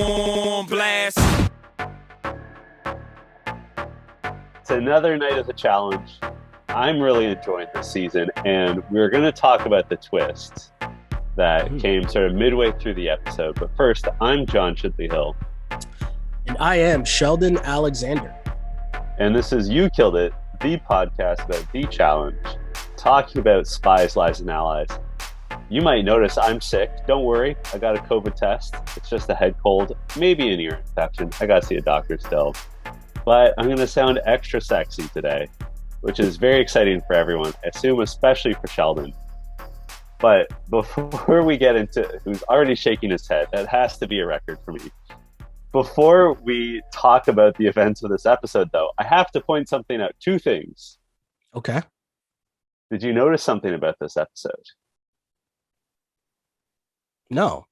on blast. It's another night of the challenge. I'm really enjoying this season, and we're going to talk about the twists that came sort of midway through the episode. But first, I'm John Chidley Hill. And I am Sheldon Alexander. And this is You Killed It, the podcast about the challenge, talking about spies, lies, and allies. You might notice I'm sick. Don't worry, I got a COVID test. It's just a head cold, maybe an ear infection. I got to see a doctor still. But I'm going to sound extra sexy today, which is very exciting for everyone, I assume especially for Sheldon. But before we get into who's already shaking his head, that has to be a record for me. Before we talk about the events of this episode, though, I have to point something out. Two things. Okay. Did you notice something about this episode? No.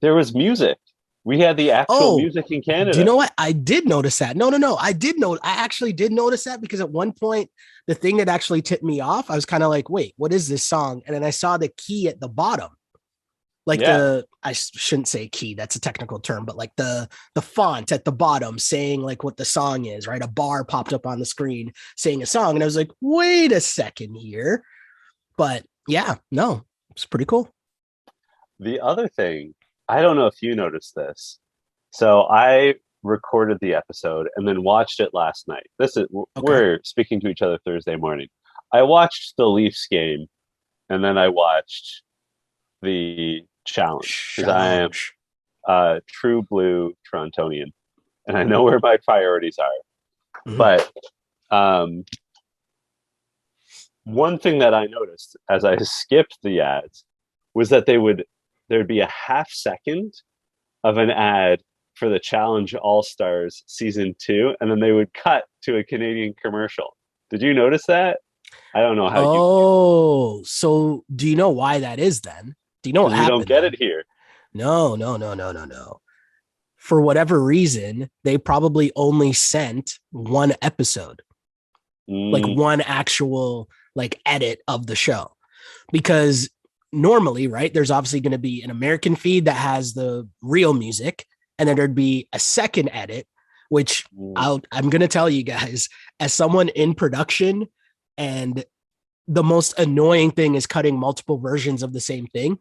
There was music. We had the actual music in Canada. Do you know what? I did notice that. No. I actually did notice that because at one point, the thing that actually tipped me off, I was kind of like, wait, what is this song? And then I saw the key at the bottom. Like I shouldn't say key, that's a technical term, but like the font at the bottom saying like what the song is, right? A bar popped up on the screen saying a song. And I was like, wait a second here. But yeah, no, it's pretty cool. The other thing, I don't know if you noticed this. So I recorded the episode and then watched it last night. We're speaking to each other Thursday morning. I watched the Leafs game and then I watched the challenge because I am a true blue Torontonian and I know where my priorities are. Mm-hmm. But one thing that I noticed as I skipped the ads was that there'd be a half second of an ad for the Challenge All-Stars season 2, and then they would cut to a Canadian commercial. Did you notice that? I don't know how so do you know why that is then? Do you know what happened? You don't get it here. No. For whatever reason, they probably only sent one episode. Like one actual like edit of the show. Because normally, right, there's obviously going to be an American feed that has the real music, and then there'd be a second edit, which I'm going to tell you guys, as someone in production, and the most annoying thing is cutting multiple versions of the same thing.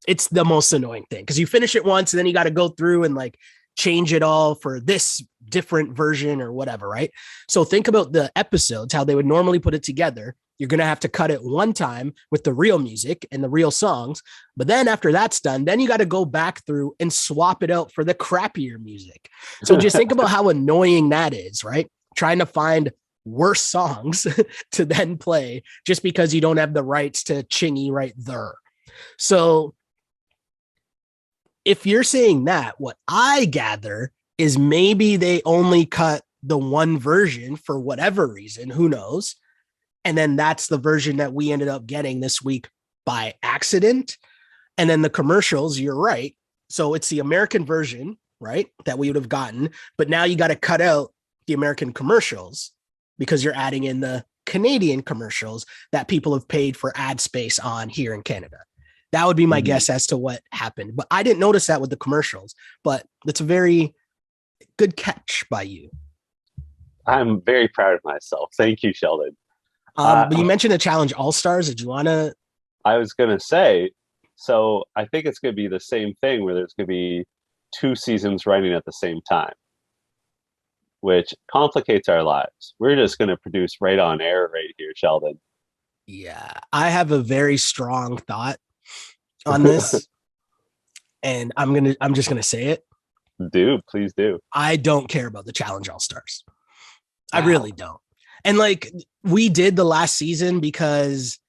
It's the most annoying thing because you finish it once and then you got to go through and like change it all for this different version or whatever, right? So think about the episodes, how they would normally put it together. You're going to have to cut it one time with the real music and the real songs. But then after that's done, then you got to go back through and swap it out for the crappier music. So just think about how annoying that is, right? Trying to find worse songs to then play just because you don't have the rights to Chingy right there. So if you're saying that, what I gather is maybe they only cut the one version for whatever reason, who knows? And then that's the version that we ended up getting this week by accident. And then the commercials, you're right. So it's the American version, right, that we would have gotten. But now you got to cut out the American commercials because you're adding in the Canadian commercials that people have paid for ad space on here in Canada. That would be my guess as to what happened. But I didn't notice that with the commercials. But that's a very good catch by you. I'm very proud of myself. Thank you, Sheldon. But you mentioned the Challenge All-Stars. Did you want to? I was going to say, so I think it's going to be the same thing where there's going to be 2 seasons running at the same time, which complicates our lives. We're just going to produce right on air right here, Sheldon. Yeah, I have a very strong thought on this, and I'm just gonna say it. Please do. I don't care about the Challenge All-Stars. Wow. I really don't. And like we did the last season because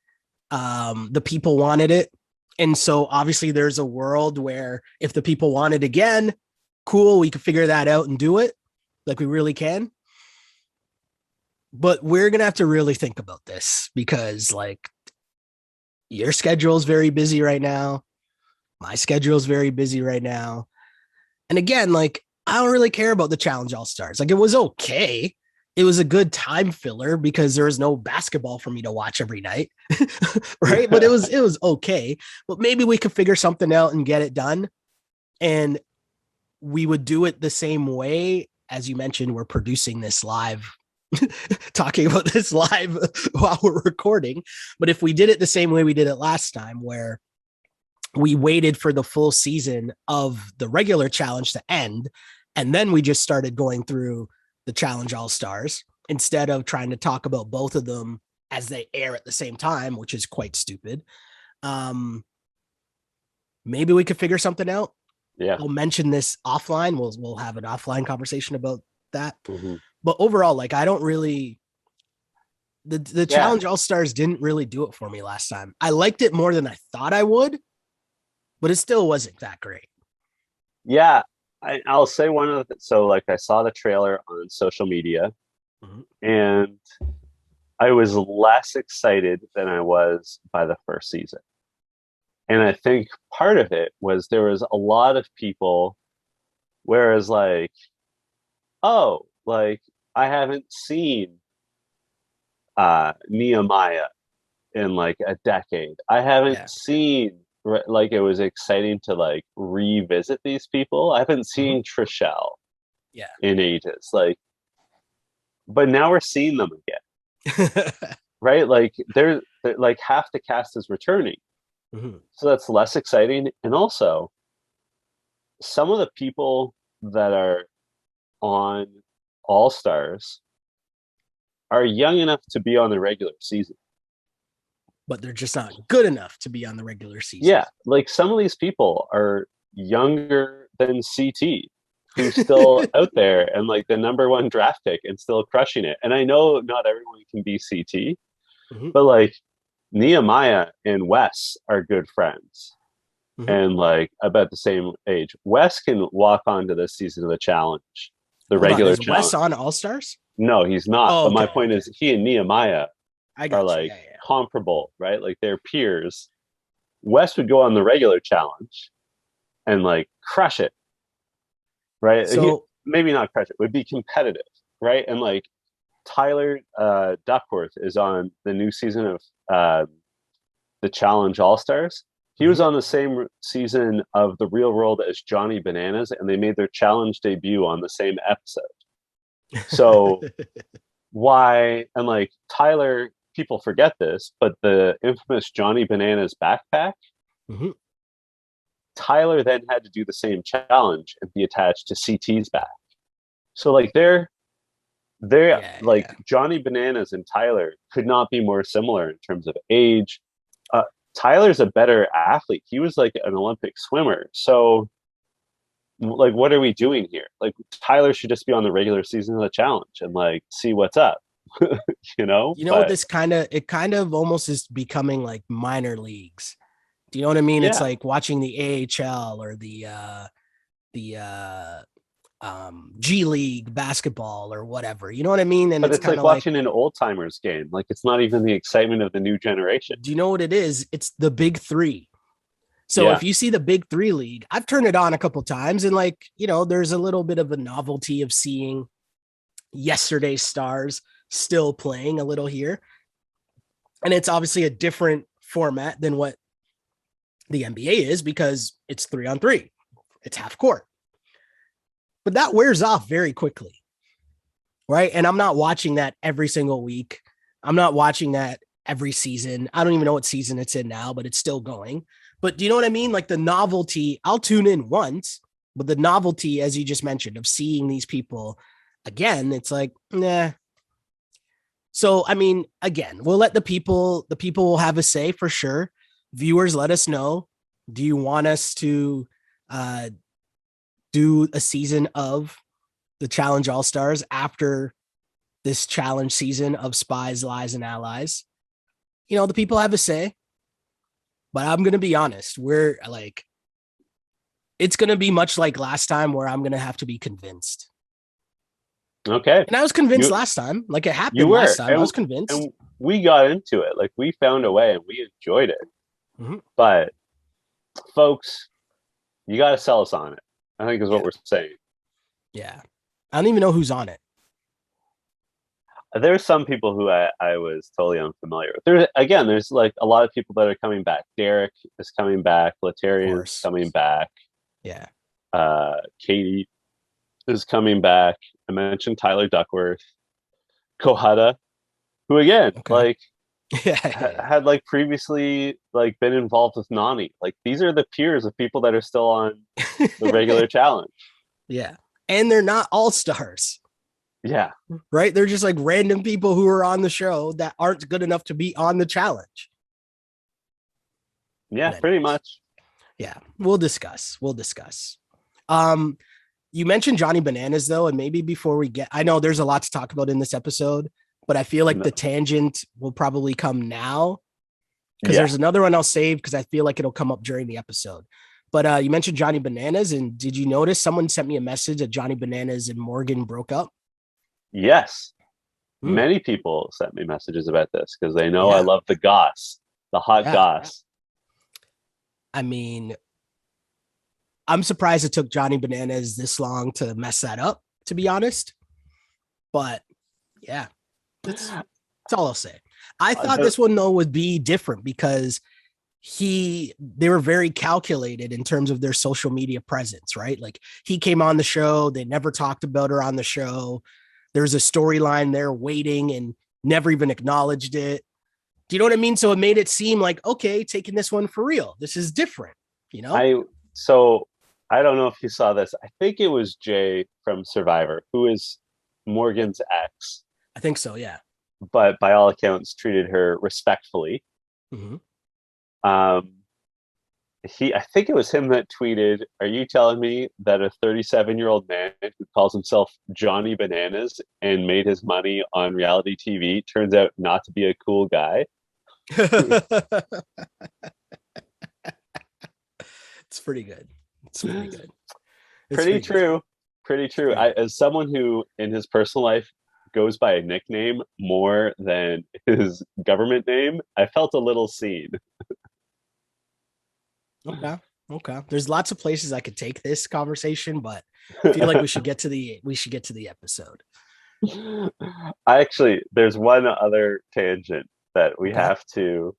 the people wanted it. And so obviously there's a world where if the people want it again, cool, we can figure that out and do it like we really can. But we're going to have to really think about this because like your schedule is very busy right now. My schedule is very busy right now. And again, like I don't really care about the Challenge All-Stars. Like it was okay. It was a good time filler because there was no basketball for me to watch every night. Right. But it was okay. But maybe we could figure something out and get it done. And we would do it the same way. As you mentioned, we're producing this live, talking about this live while we're recording. But if we did it the same way we did it last time, where we waited for the full season of the regular challenge to end, and then we just started going through the Challenge All-Stars instead of trying to talk about both of them as they air at the same time, which is quite stupid. Maybe we could figure something out. Yeah. We'll mention this offline. We'll have an offline conversation about that. Mm-hmm. But overall, like, I don't really, the Challenge All-Stars didn't really do it for me last time. I liked it more than I thought I would, but it still wasn't that great. Yeah. I'll say one of the, so like I saw the trailer on social media, and I was less excited than I was by the first season. And I think part of it was there was a lot of people, whereas like, oh, like I haven't seen Nehemiah in like a decade. I haven't seen, like, it was exciting to like revisit these people. I haven't seen Trishelle in ages. Like, but now we're seeing them again. Right? Like they're like half the cast is returning. So that's less exciting. And also, some of the people that are on All Stars are young enough to be on the regular season, but they're just not good enough to be on the regular season. Yeah, like some of these people are younger than CT, who's still out there and like the #1 draft pick and still crushing it. And I know not everyone can be CT, but like Nehemiah and Wes are good friends and like about the same age. Wes can walk onto this season of the challenge, the regular challenge. Wes on All Stars? No, he's not. But my point is, he and Nehemiah are like comparable, right? Like they're peers. Wes would go on the regular challenge and like crush it, right? So maybe not crush it, would be competitive, right? And like Tyler Duckworth is on the new season of the Challenge All-Stars. He was on the same season of The Real World as Johnny Bananas, and they made their challenge debut on the same episode. So why? And like Tyler, people forget this, but the infamous Johnny Bananas backpack, Tyler then had to do the same challenge and be attached to CT's back. So like they're Johnny Bananas and Tyler could not be more similar in terms of age. Tyler's a better athlete. He was like an Olympic swimmer. So like, what are we doing here? Like Tyler should just be on the regular season of the challenge and like see what's up. What this kind of almost is becoming like minor leagues. Do you know what I mean? Yeah. It's like watching the AHL or the G League basketball or whatever. You know what I mean? And but it's like watching an old timers game. Like it's not even the excitement of the new generation. Do you know what it is? It's the big three. So if you see the big three league, I've turned it on a couple times and like, there's a little bit of a novelty of seeing yesterday's stars still playing a little here. And it's obviously a different format than what the NBA is because it's 3-on-3. It's half court. But that wears off very quickly, right? And I'm not watching that every single week. I'm not watching that every season. I don't even know what season it's in now, but it's still going. But do you know what I mean? Like the novelty, I'll tune in once, but the novelty, as you just mentioned, of seeing these people again, it's like, nah. So, I mean, again, we'll let the people will have a say for sure. Viewers, let us know. Do you want us to do a season of the Challenge All-Stars after this challenge season of Spies, Lies, and Allies? The people have a say, but I'm going to be honest. We're like, it's going to be much like last time where I'm going to have to be convinced. Okay. And I was convinced last time, like it happened last time. I was convinced. And we got into it. Like we found a way and we enjoyed it. But folks, you got to sell us on it, I think is what we're saying. Yeah. I don't even know who's on it. There's some people who I was totally unfamiliar with. There's like a lot of people that are coming back. Derek is coming back. Latarian is coming back. Yeah. Katie is coming back. I mentioned Tyler Duckworth, Kohada, who again, Okay. Yeah. had like previously like been involved with Nani. Like these are the peers of people that are still on the regular challenge. Yeah. And they're not all stars, Yeah. right? They're just like random people who are on the show that aren't good enough to be on the challenge. Yeah, pretty much. Yeah, we'll discuss. Um, you mentioned Johnny Bananas though, and maybe before we get, I know there's a lot to talk about in this episode, but I feel like the tangent will probably come now because there's another one I'll save because I feel like it'll come up during the episode. But you mentioned Johnny Bananas, and did you notice someone sent me a message that Johnny Bananas and Morgan broke up? Yes. Many people sent me messages about this because they know I love the goss, the hot goss. I mean, I'm surprised it took Johnny Bananas this long to mess that up, to be honest. But yeah, that's all I'll say. I thought this one though would be different because they were very calculated in terms of their social media presence, right? Like he came on the show, they never talked about her on the show. There's a storyline there waiting and never even acknowledged it. Do you know what I mean? So it made it seem like, okay, taking this one for real. This is different, you know? So I don't know if you saw this. I think it was Jay from Survivor, who is Morgan's ex. I think so, yeah. But by all accounts, treated her respectfully. Mm-hmm. I think it was him that tweeted, "Are you telling me that a 37-year-old man who calls himself Johnny Bananas and made his money on reality TV turns out not to be a cool guy?" It's pretty good. Pretty true. As someone who in his personal life goes by a nickname more than his government name, I felt a little seen. Okay. There's lots of places I could take this conversation, but I feel like we should get to the episode. There's one other tangent that we have to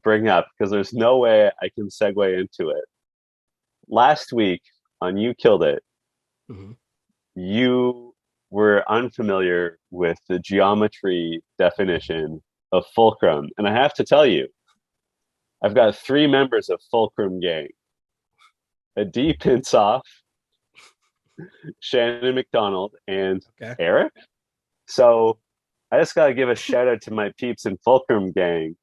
bring up because there's no way I can segue into it. Last week on You Killed It, you were unfamiliar with the geometry definition of fulcrum. And I have to tell you, I've got 3 members of Fulcrum Gang. Adi Pinsoff, Shannon McDonald, and Eric. So I just got to give a shout out to my peeps in Fulcrum Gang,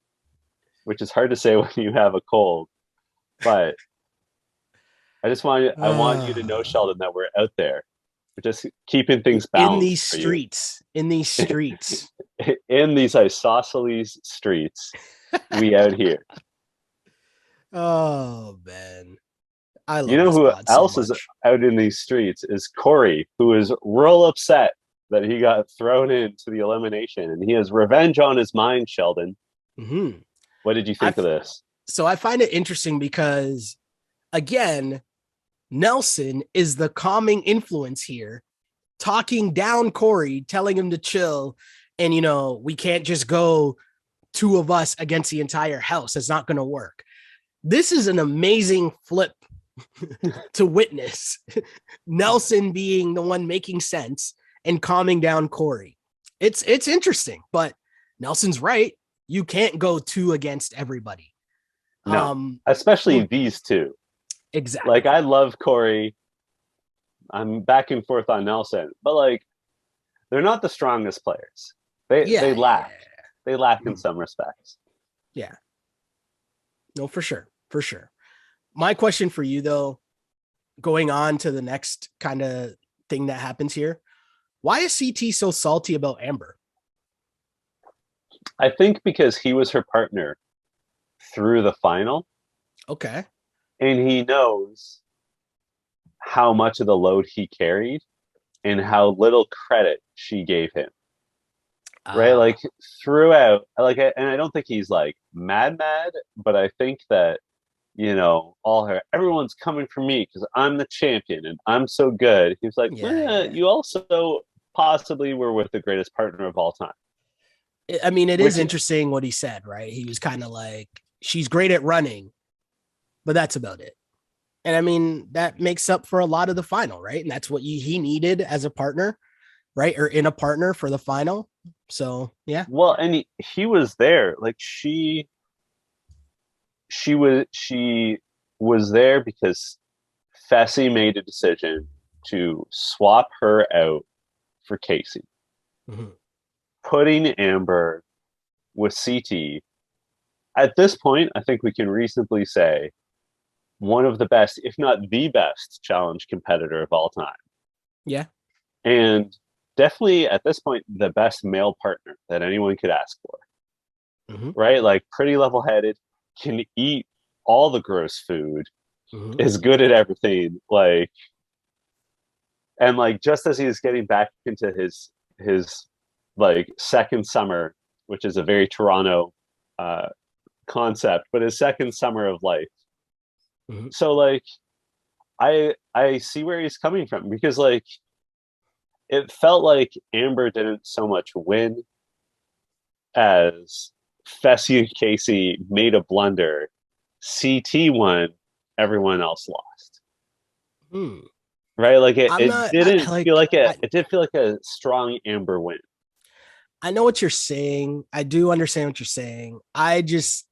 which is hard to say when you have a cold. But I want you to know, Sheldon, that we're out there. We're just keeping things balanced. In these streets. In these isosceles streets, we out here. Oh, man. I love you know who else is out in these streets is Corey, who is real upset that he got thrown into the elimination, and he has revenge on his mind, Sheldon. Mm-hmm. What did you think of this? So I find it interesting because, again, Nelson is the calming influence here, talking down Corey, telling him to chill. And, we can't just go 2 of us against the entire house. It's not going to work. This is an amazing flip to witness. Nelson being the one making sense and calming down Corey. It's interesting, but Nelson's right. You can't go 2 against everybody. No, especially these 2. Exactly. Like, I love Corey. I'm back and forth on Nelson, but like, they're not the strongest players. They lack. They lack in some respects. Yeah. No, for sure. My question for you, though, going on to the next kind of thing that happens here, why is CT so salty about Amber? I think because he was her partner through the final. Okay. And he knows how much of the load he carried and how little credit she gave him. Right? Like throughout, and I don't think he's like mad, but I think that, everyone's coming for me because I'm the champion and I'm so good. He was like, you also possibly were with the greatest partner of all time. I mean, it is interesting what he said, right? He was kind of like, she's great at running, but that's about it. And I mean, that makes up for a lot of the final, right? And that's what he needed as a partner, right? Or in a partner for the final. So, yeah. Well, and he was there. Like she was there because Fessy made a decision to swap her out for Casey, Mm-hmm. putting Amber with CT. At this point, I think we can reasonably say one of the best, if not the best, challenge competitor of all time. Yeah. And definitely at this point, the best male partner that anyone could ask for. Mm-hmm. Right? Like pretty level headed, can eat all the gross food, Mm-hmm. is good at everything. Like, and like just as he's getting back into his like second summer, which is a very Toronto uh, concept, but his second summer of life. Mm-hmm. So like, I see where he's coming from because like it felt like Amber didn't so much win as Fessy and Casey made a blunder. CT won, everyone else lost. Hmm. Right? Like I'm it not didn't feel like like it did feel like a strong Amber win. I know what you're saying. I do understand what you're saying. I just,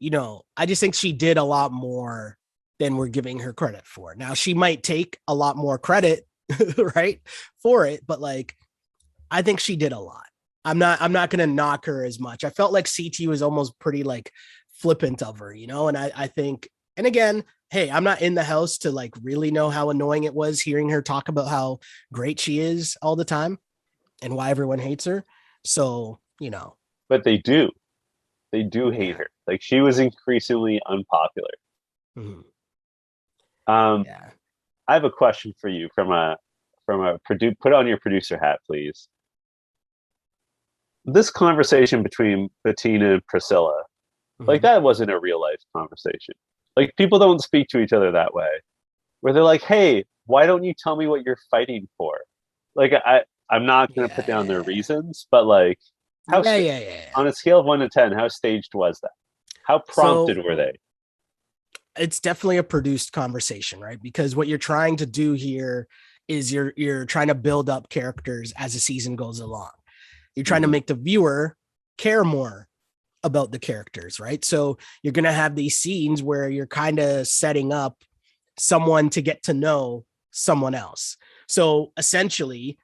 I just think she did a lot more than we're giving her credit for. Now she might take a lot more credit, right, for it, but like I think she did a lot. I'm not gonna knock her as much. I felt like CT was almost pretty like flippant of her, and I think, and again, hey, I'm not in the house to like really know how annoying it was hearing her talk about how great she is all the time and why everyone hates her. So, But they do hate yeah. her. Like she was increasingly unpopular. Mhm. Um, Yeah. I have a question for you put on your producer hat, please. This conversation between Bettina and Priscilla, like Mhm. that wasn't a real life conversation. Like people don't speak to each other that way. Where they're like, "Hey, why don't you tell me what you're fighting for?" Like I'm not going to put down their Yeah. reasons, but like how Yeah. Yeah. Yeah. Yeah. on a scale of 1 to 10, how staged was that? How prompted So were they? it's definitely a produced conversation, right? Because what you're trying to do here is you're trying to build up characters as the season goes along. You're trying to Mm-hmm. make the viewer care more about the characters, right? So you're going to have these scenes where you're kind of setting up someone to get to know someone else. So essentially,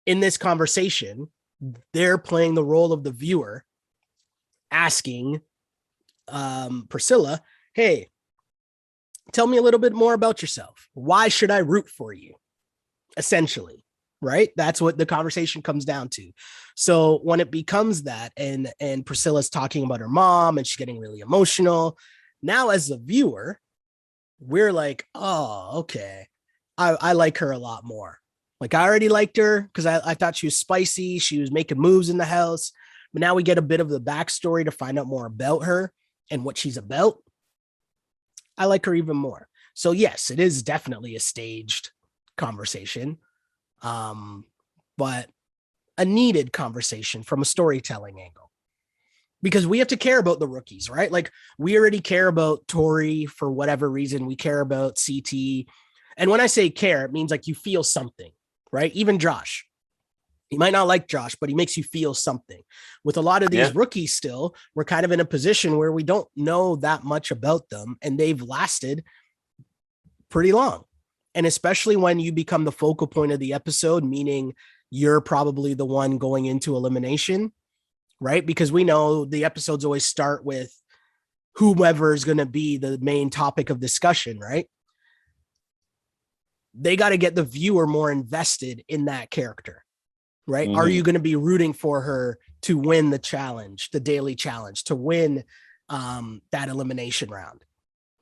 in this conversation, they're playing the role of the viewer, asking Priscilla, "Hey, tell me a little bit more about yourself. Why should I root for you?" Essentially, right? That's what the conversation comes down to. So when it becomes that, and Priscilla's talking about her mom and she's getting really emotional, now as a viewer, we're like, oh, okay, I like her a lot more. Like I already liked her because I thought she was spicy, she was making moves in the house, but now we get a bit of the backstory to find out more about her and what she's about. I like her even more. So yes, it is definitely a staged conversation, um, but a needed conversation from a storytelling angle because we have to care about the rookies, right? Like we already care about Tori for whatever reason. We care about CT. And when I say care, it means like you feel something, right? Even Josh. You might not like Josh, but he makes you feel something. With a lot of Yeah, these rookies still, we're kind of in a position where we don't know that much about them and they've lasted pretty long. And especially when you become the focal point of the episode, meaning you're probably the one going into elimination, right? Because we know the episodes always start with whomever is going to be the main topic of discussion, right? They got to get the viewer more invested in that character, right? Are mm-hmm. you going to be rooting for her to win the challenge, the daily challenge, to win that elimination round?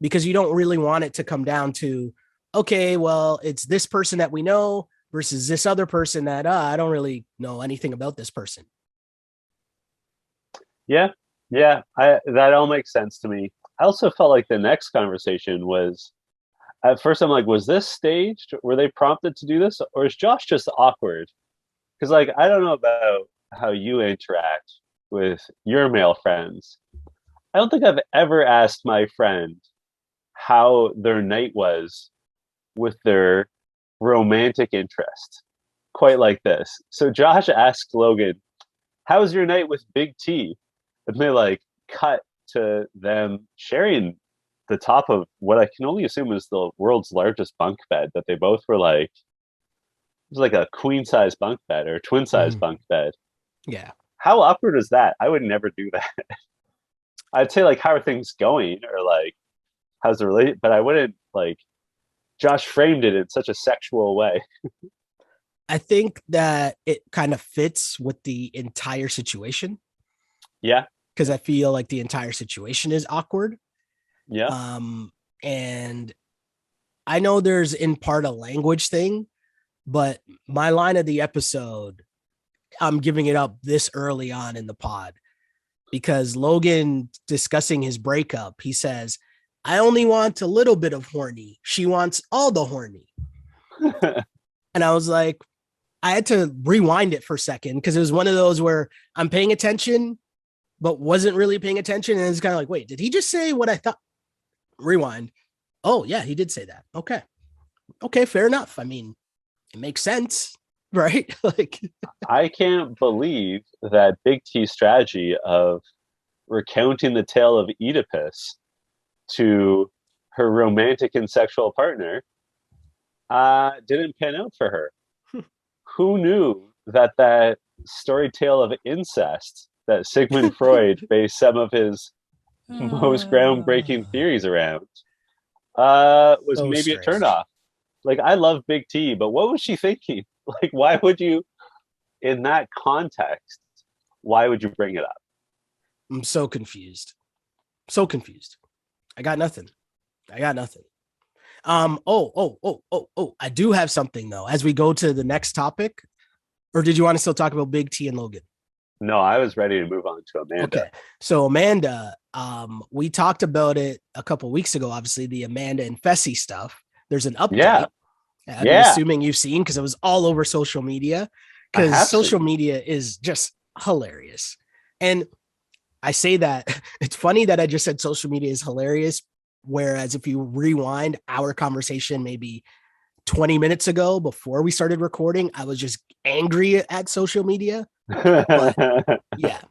Because you don't really want it to come down to, okay, well, it's this person that we know versus this other person that I don't really know anything about this person. Yeah, yeah. I that all makes sense to me. I also felt like the next conversation was at first I'm like, was this staged? Were they prompted to do this, or is Josh just awkward? Because like I don't know about how you interact with your male friends. I don't think I've ever asked my friend how their night was with their romantic interest. Quite like this. So Josh asked Logan, "How's your night with Big T?" And they like cut to them sharing the top of what I can only assume is the world's largest bunk bed that they both were like, it was like a queen size bunk bed or twin size Mhm. bunk bed. Yeah. How awkward is that? I would never do that. I'd say like, how are things going? Or like, how's the relate? But I wouldn't like, Josh framed it in such a sexual way. I think that it kind of fits with the entire situation Yeah. because I feel like the entire situation is awkward. Yeah. Um, and I know there's in part a language thing, but my line of the episode, I'm giving it up this early on in the pod because Logan discussing his breakup, he says, I only want a little bit of horny. She wants all the horny. And I was like, I had to rewind it for a second because it was one of those where I'm paying attention, but wasn't really paying attention. And it's kind of like, wait, did he just say what I thought? Rewind. Oh, yeah, he did say that. Okay. Okay, fair enough. I mean, it makes sense, right? Like, I can't believe that Big T's strategy of recounting the tale of Oedipus to her romantic and sexual partner didn't pan out for her. Who knew that that story tale of incest that Sigmund Freud based some of his most groundbreaking theories around was so maybe a strange. turnoff? Like, I love Big T, but what was she thinking? Like, why would you, in that context, why would you bring it up? I'm so confused. So confused. I got nothing. I got nothing. I do have something though. As we go to the next topic, or did you want to still talk about Big T and Logan? No, I was ready to move on to Amanda. Okay. So Amanda, we talked about it a couple weeks ago, obviously, the Amanda and Fessy stuff. There's an Yeah, update. I'm yeah, assuming you've seen because it was all over social media. I Because have social seen. media is just hilarious. And I say that it's funny that I just said social media is hilarious. Whereas if you rewind our conversation maybe 20 minutes ago before we started recording, I was just angry at social media. But yeah,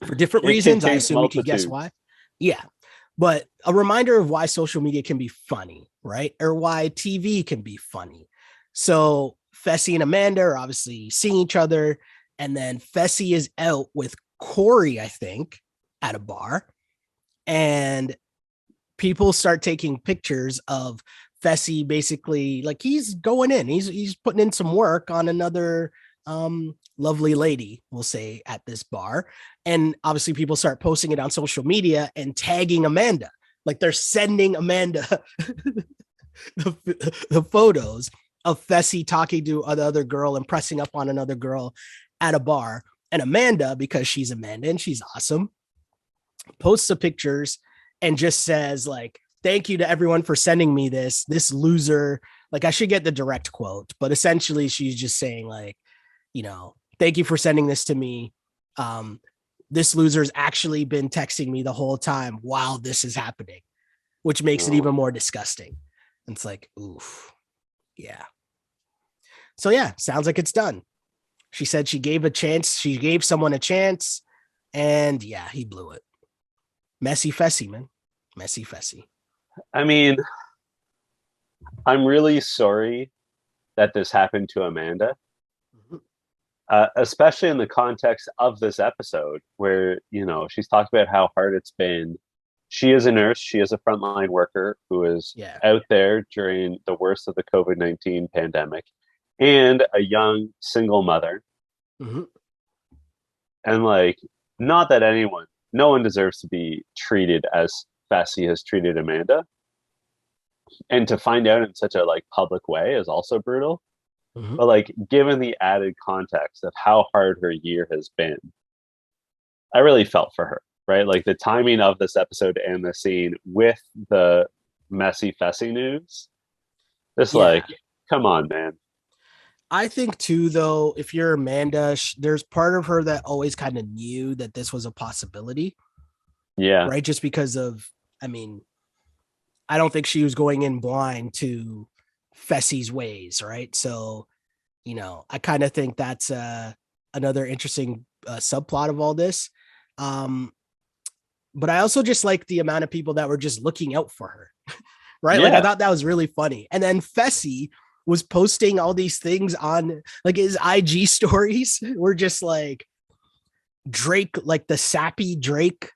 for different It reasons, I contains assume you could guess multitudes. why. Yeah. But a reminder of why social media can be funny, right? Or why TV can be funny. So Fessy and Amanda are obviously seeing each other. And then Fessy is out with Corey, I think, at a bar. And people start taking pictures of Fessy basically like he's going in, he's putting in some work on another lovely lady, we'll say, at this bar. And obviously people start posting it on social media and tagging Amanda. Like they're sending Amanda the photos of Fessy talking to another girl and pressing up on another girl at a bar. And Amanda, because she's Amanda and she's awesome, posts the pictures and just says like, thank you to everyone for sending me this loser. Like I should get the direct quote, but essentially she's just saying like, thank you for sending this to me. This loser's actually been texting me the whole time while this is happening, which makes it Oh, even more disgusting. And it's like, oof. Yeah. So yeah, sounds like it's done. She said she gave a chance. She gave someone a chance. And yeah, he blew it. Messy Fessy, man. Messy Fessy. I mean, I'm really sorry that this happened to Amanda, especially in the context of this episode where, she's talked about how hard it's been. She is a nurse. She is a frontline worker who is Yeah. out there during the worst of the COVID-19 pandemic and a young single mother. Mm-hmm. And like, not that no one deserves to be treated as Fessy has treated Amanda. And to find out in such a like public way is also brutal. Mm-hmm. But like, given the added context of how hard her year has been, I really felt for her, right? Like the timing of this episode and the scene with the messy Fessy news. Just Yeah. like, come on, man. I think too, though, if you're Amanda, there's part of her that always kind of knew that this was a possibility, Yeah. right? Just because of, I mean, I don't think she was going in blind to Fessy's ways, right? So, I kind of think that's another interesting subplot of all this. But I also just like the amount of people that were just looking out for her, right? Yeah. Like I thought that was really funny. And then Fessy was posting all these things on like his IG stories were just like Drake, like the sappy Drake.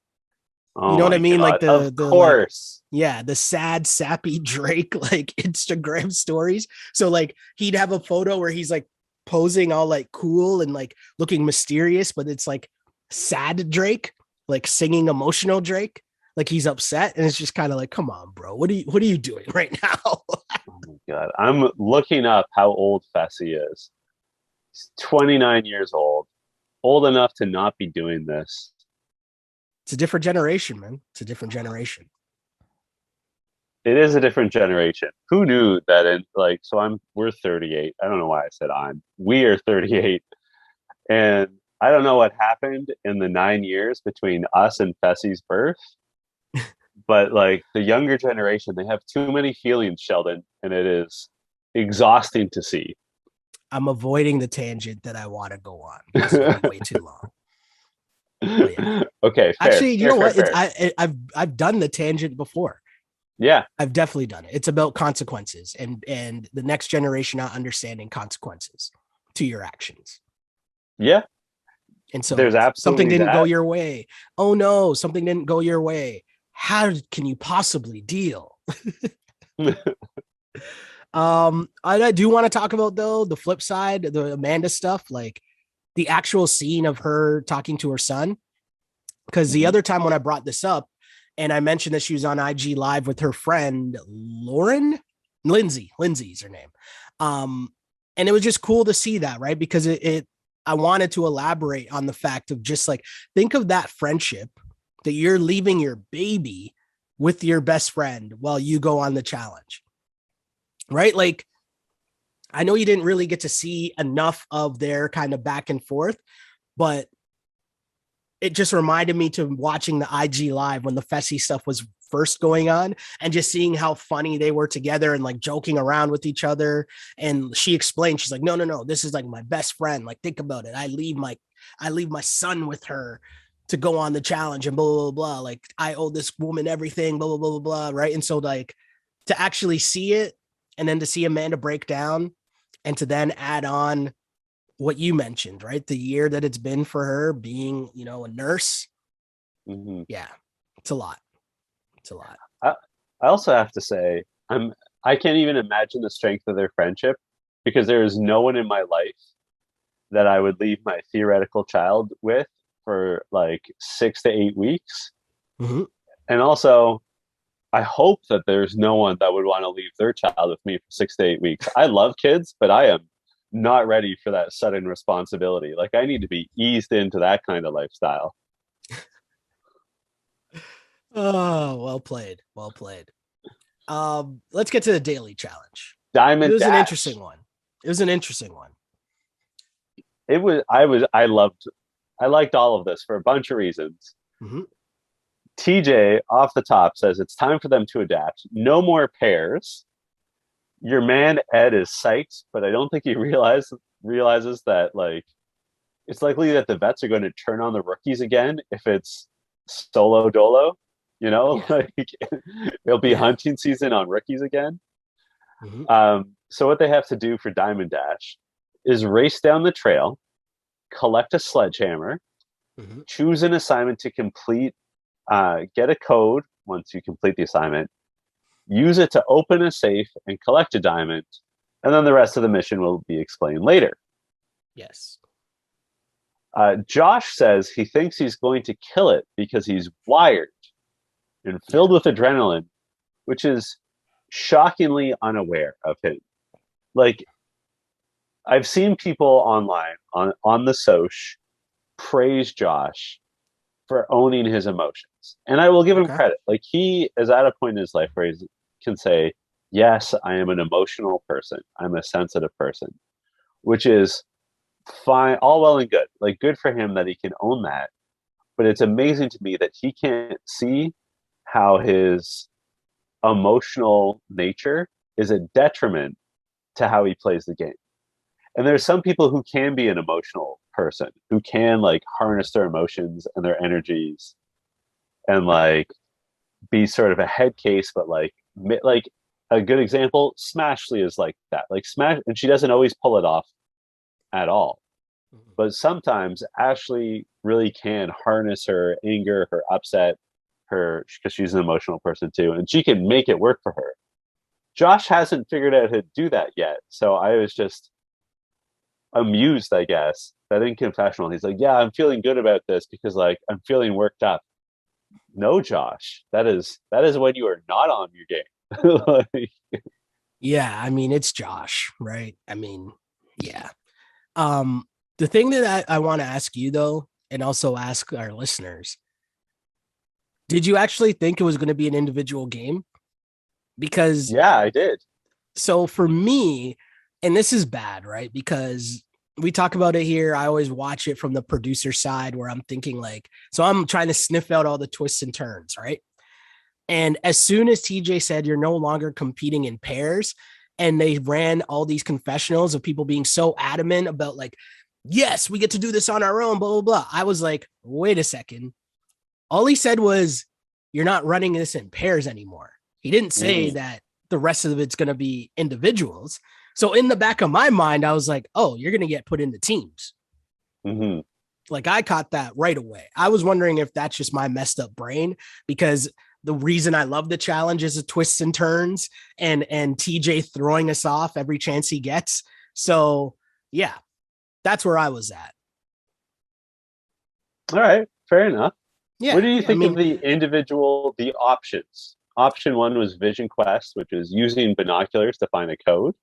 Oh, you know what I mean? God. Like Of the course. the sad sappy Drake like Instagram stories. So like he'd have a photo where he's like posing all like cool and like looking mysterious, but it's like sad Drake, like singing emotional Drake, like he's upset, and it's just kind of like, come on, bro, what are you doing right now? Oh my God. I'm looking up how old Fessy is. He's 29 years old enough to not be doing this. It's a different generation, man. It's a different generation. It is a different generation. Who knew that we're 38. I don't know why I said we are 38. And I don't know what happened in the 9 years between us and Fessy's birth, but like the younger generation, they have too many feelings, Sheldon, and it is exhausting to see. I'm avoiding the tangent that I want to go on. It's way too long. Yeah. Okay, fair. Actually, you know what? Fair. I've done the tangent before. Yeah, I've definitely done it. It's about consequences and the next generation not understanding consequences to your actions. yeah. And so There's absolutely something didn't that. go your way. Oh no, something didn't go your way. How can you possibly deal? I do want to talk about though the flip side, the Amanda stuff, like the actual scene of her talking to her son. Because the other time when I brought this up and I mentioned that she was on IG Live with her friend Lindsay's her name. And it was just cool to see that, right? Because I wanted to elaborate on the fact of just like, think of that friendship that you're leaving your baby with your best friend while you go on the challenge, right? Like, I know you didn't really get to see enough of their kind of back and forth, but it just reminded me to watching the IG Live when the Fessy stuff was first going on and just seeing how funny they were together and like joking around with each other. And she explained, she's like, no, this is like my best friend. Like, think about it. I leave my son with her to go on the challenge and blah, blah, blah. Like, I owe this woman everything, blah, blah, blah, blah, blah. Right. And so like to actually see it and then to see Amanda break down and to then add on what you mentioned, right? The year that it's been for her being, a nurse. Mm-hmm. Yeah, it's a lot. It's a lot. I also have to say, I can't even imagine the strength of their friendship because there is no one in my life that I would leave my theoretical child with for like 6 to 8 weeks. Mm-hmm. And also, I hope that there's no one that would want to leave their child with me for 6 to 8 weeks. I love kids, but I am not ready for that sudden responsibility. Like I need to be eased into that kind of lifestyle. Oh, well played. Let's get to the daily challenge. Diamond It was Dash. an interesting one. I liked all of this for a bunch of reasons. Mm-hmm. TJ off the top says it's time for them to adapt. No more pairs. Your man Ed is psyched, but I don't think he realizes that like it's likely that the vets are going to turn on the rookies again if it's solo dolo. Like it'll be hunting season on rookies again. Mm-hmm. So what they have to do for Diamond Dash is race down the trail, collect a sledgehammer, choose an assignment to complete, get a code once you complete the assignment, use it to open a safe and collect a diamond, and then the rest of the mission will be explained later. Yes. Josh says he thinks he's going to kill it because he's wired and filled with adrenaline, which is shockingly unaware of him. Like, I've seen people online on the soch praise Josh for owning his emotions. And I will give him credit. Like he is at a point in his life where he can say, yes, I am an emotional person. I'm a sensitive person, which is fine, all well and good. Like good for him that he can own that. But it's amazing to me that he can't see how his emotional nature is a detriment to how he plays the game. And there's some people who can be an emotional person, who can like harness their emotions and their energies and like be sort of a head case, but like a good example, Smashley is like that. Like Smash, and she doesn't always pull it off at all. But sometimes Ashley really can harness her anger, her upset, her because she's an emotional person too, and she can make it work for her. Josh hasn't figured out how to do that yet. So I was just amused, I guess, that in confessional, he's like, yeah, I'm feeling good about this because like I'm feeling worked up. No, Josh, that is when you are not on your game. Like, Yeah, I mean, it's Josh, right? I mean, yeah. The thing that I want to ask you though, and also ask our listeners, did you actually think it was going to be an individual game? Because yeah, I did. so for me, and this is bad, right? Because we talk about it here. I always watch it from the producer side where I'm thinking like, so I'm trying to sniff out all the twists and turns, right? And as soon as TJ said you're no longer competing in pairs, and they ran all these confessionals of people being so adamant about like, yes, we get to do this on our own, blah, blah, blah. I was like, wait a second. All he said was, you're not running this in pairs anymore. He didn't say that the rest of it's going to be individuals. So in the back of my mind, I was like, oh, you're going to get put into teams. Mm-hmm. Like I caught that right away. I was wondering if that's just my messed up brain, because the reason I love the challenge is the twists and turns and TJ throwing us off every chance he gets. So yeah, that's where I was at. All right, fair enough. Yeah. What do you think I mean, of the options? Option one was Vision Quest, which is using binoculars to find a code.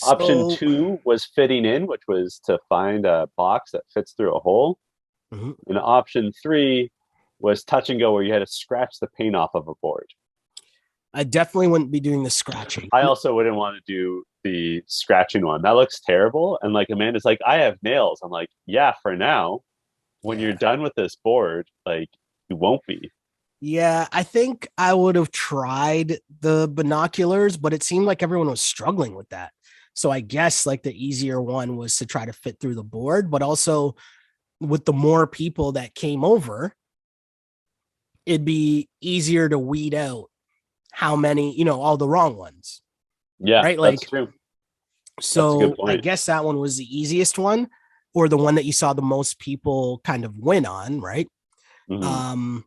Option so, two was fitting in, which was to find a box that fits through a hole. mhm. And option three was touch and go, where you had to scratch the paint off of a board. I definitely wouldn't be doing the scratching. I also wouldn't want to do the scratching one. That looks terrible. And like Amanda's like, I have nails. I'm like, yeah, for now. When you're done with this board, like you won't be. Yeah, I think I would have tried the binoculars, but it seemed like everyone was struggling with that. So I guess like the easier one was to try to fit through the board, but also with the more people that came over, it'd be easier to weed out how many, all the wrong ones. Yeah, Right. that's Like, true. That's a good so I point. guess that one was the easiest one, or the one that you saw the most people kind of win on. Right. Mm-hmm.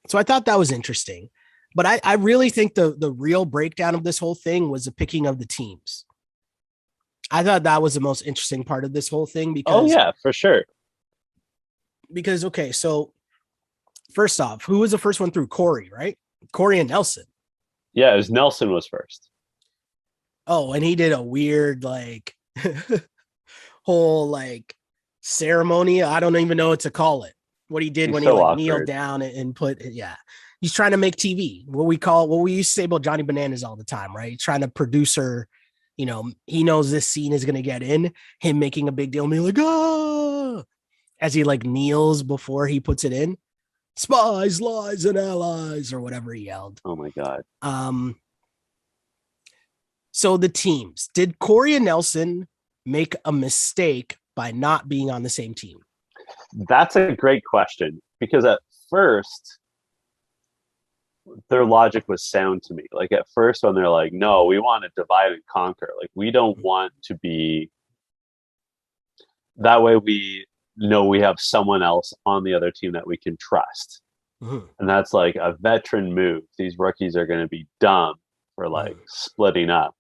So I thought that was interesting. But I really think the real breakdown of this whole thing was the picking of the teams. I thought that was the most interesting part of this whole thing Oh because yeah, for sure. okay, so first off, who was the first one through? Corey, right? Corey and Nelson. Yeah, it was Nelson was first. Oh, and he did a weird like whole like ceremony. I don't even know what to call it. What he did He's when he so like awkward. kneeled down and put, yeah. He's trying to make TV. What we used to say about Johnny Bananas all the time, right? He's trying to producer, he knows this scene is gonna get in, him making a big deal, being like, ah, as he like kneels before he puts it in. Spies, lies, and allies, or whatever he yelled. Oh my god. So the teams, did Corey and Nelson make a mistake by not being on the same team? That's a great question because at first their logic was sound to me. Like at first when they're like, no, we want to divide and conquer. Like we don't want to be that way we know we have someone else on the other team that we can trust. Mm-hmm. And that's like a veteran move. These rookies are going to be dumb for like splitting up.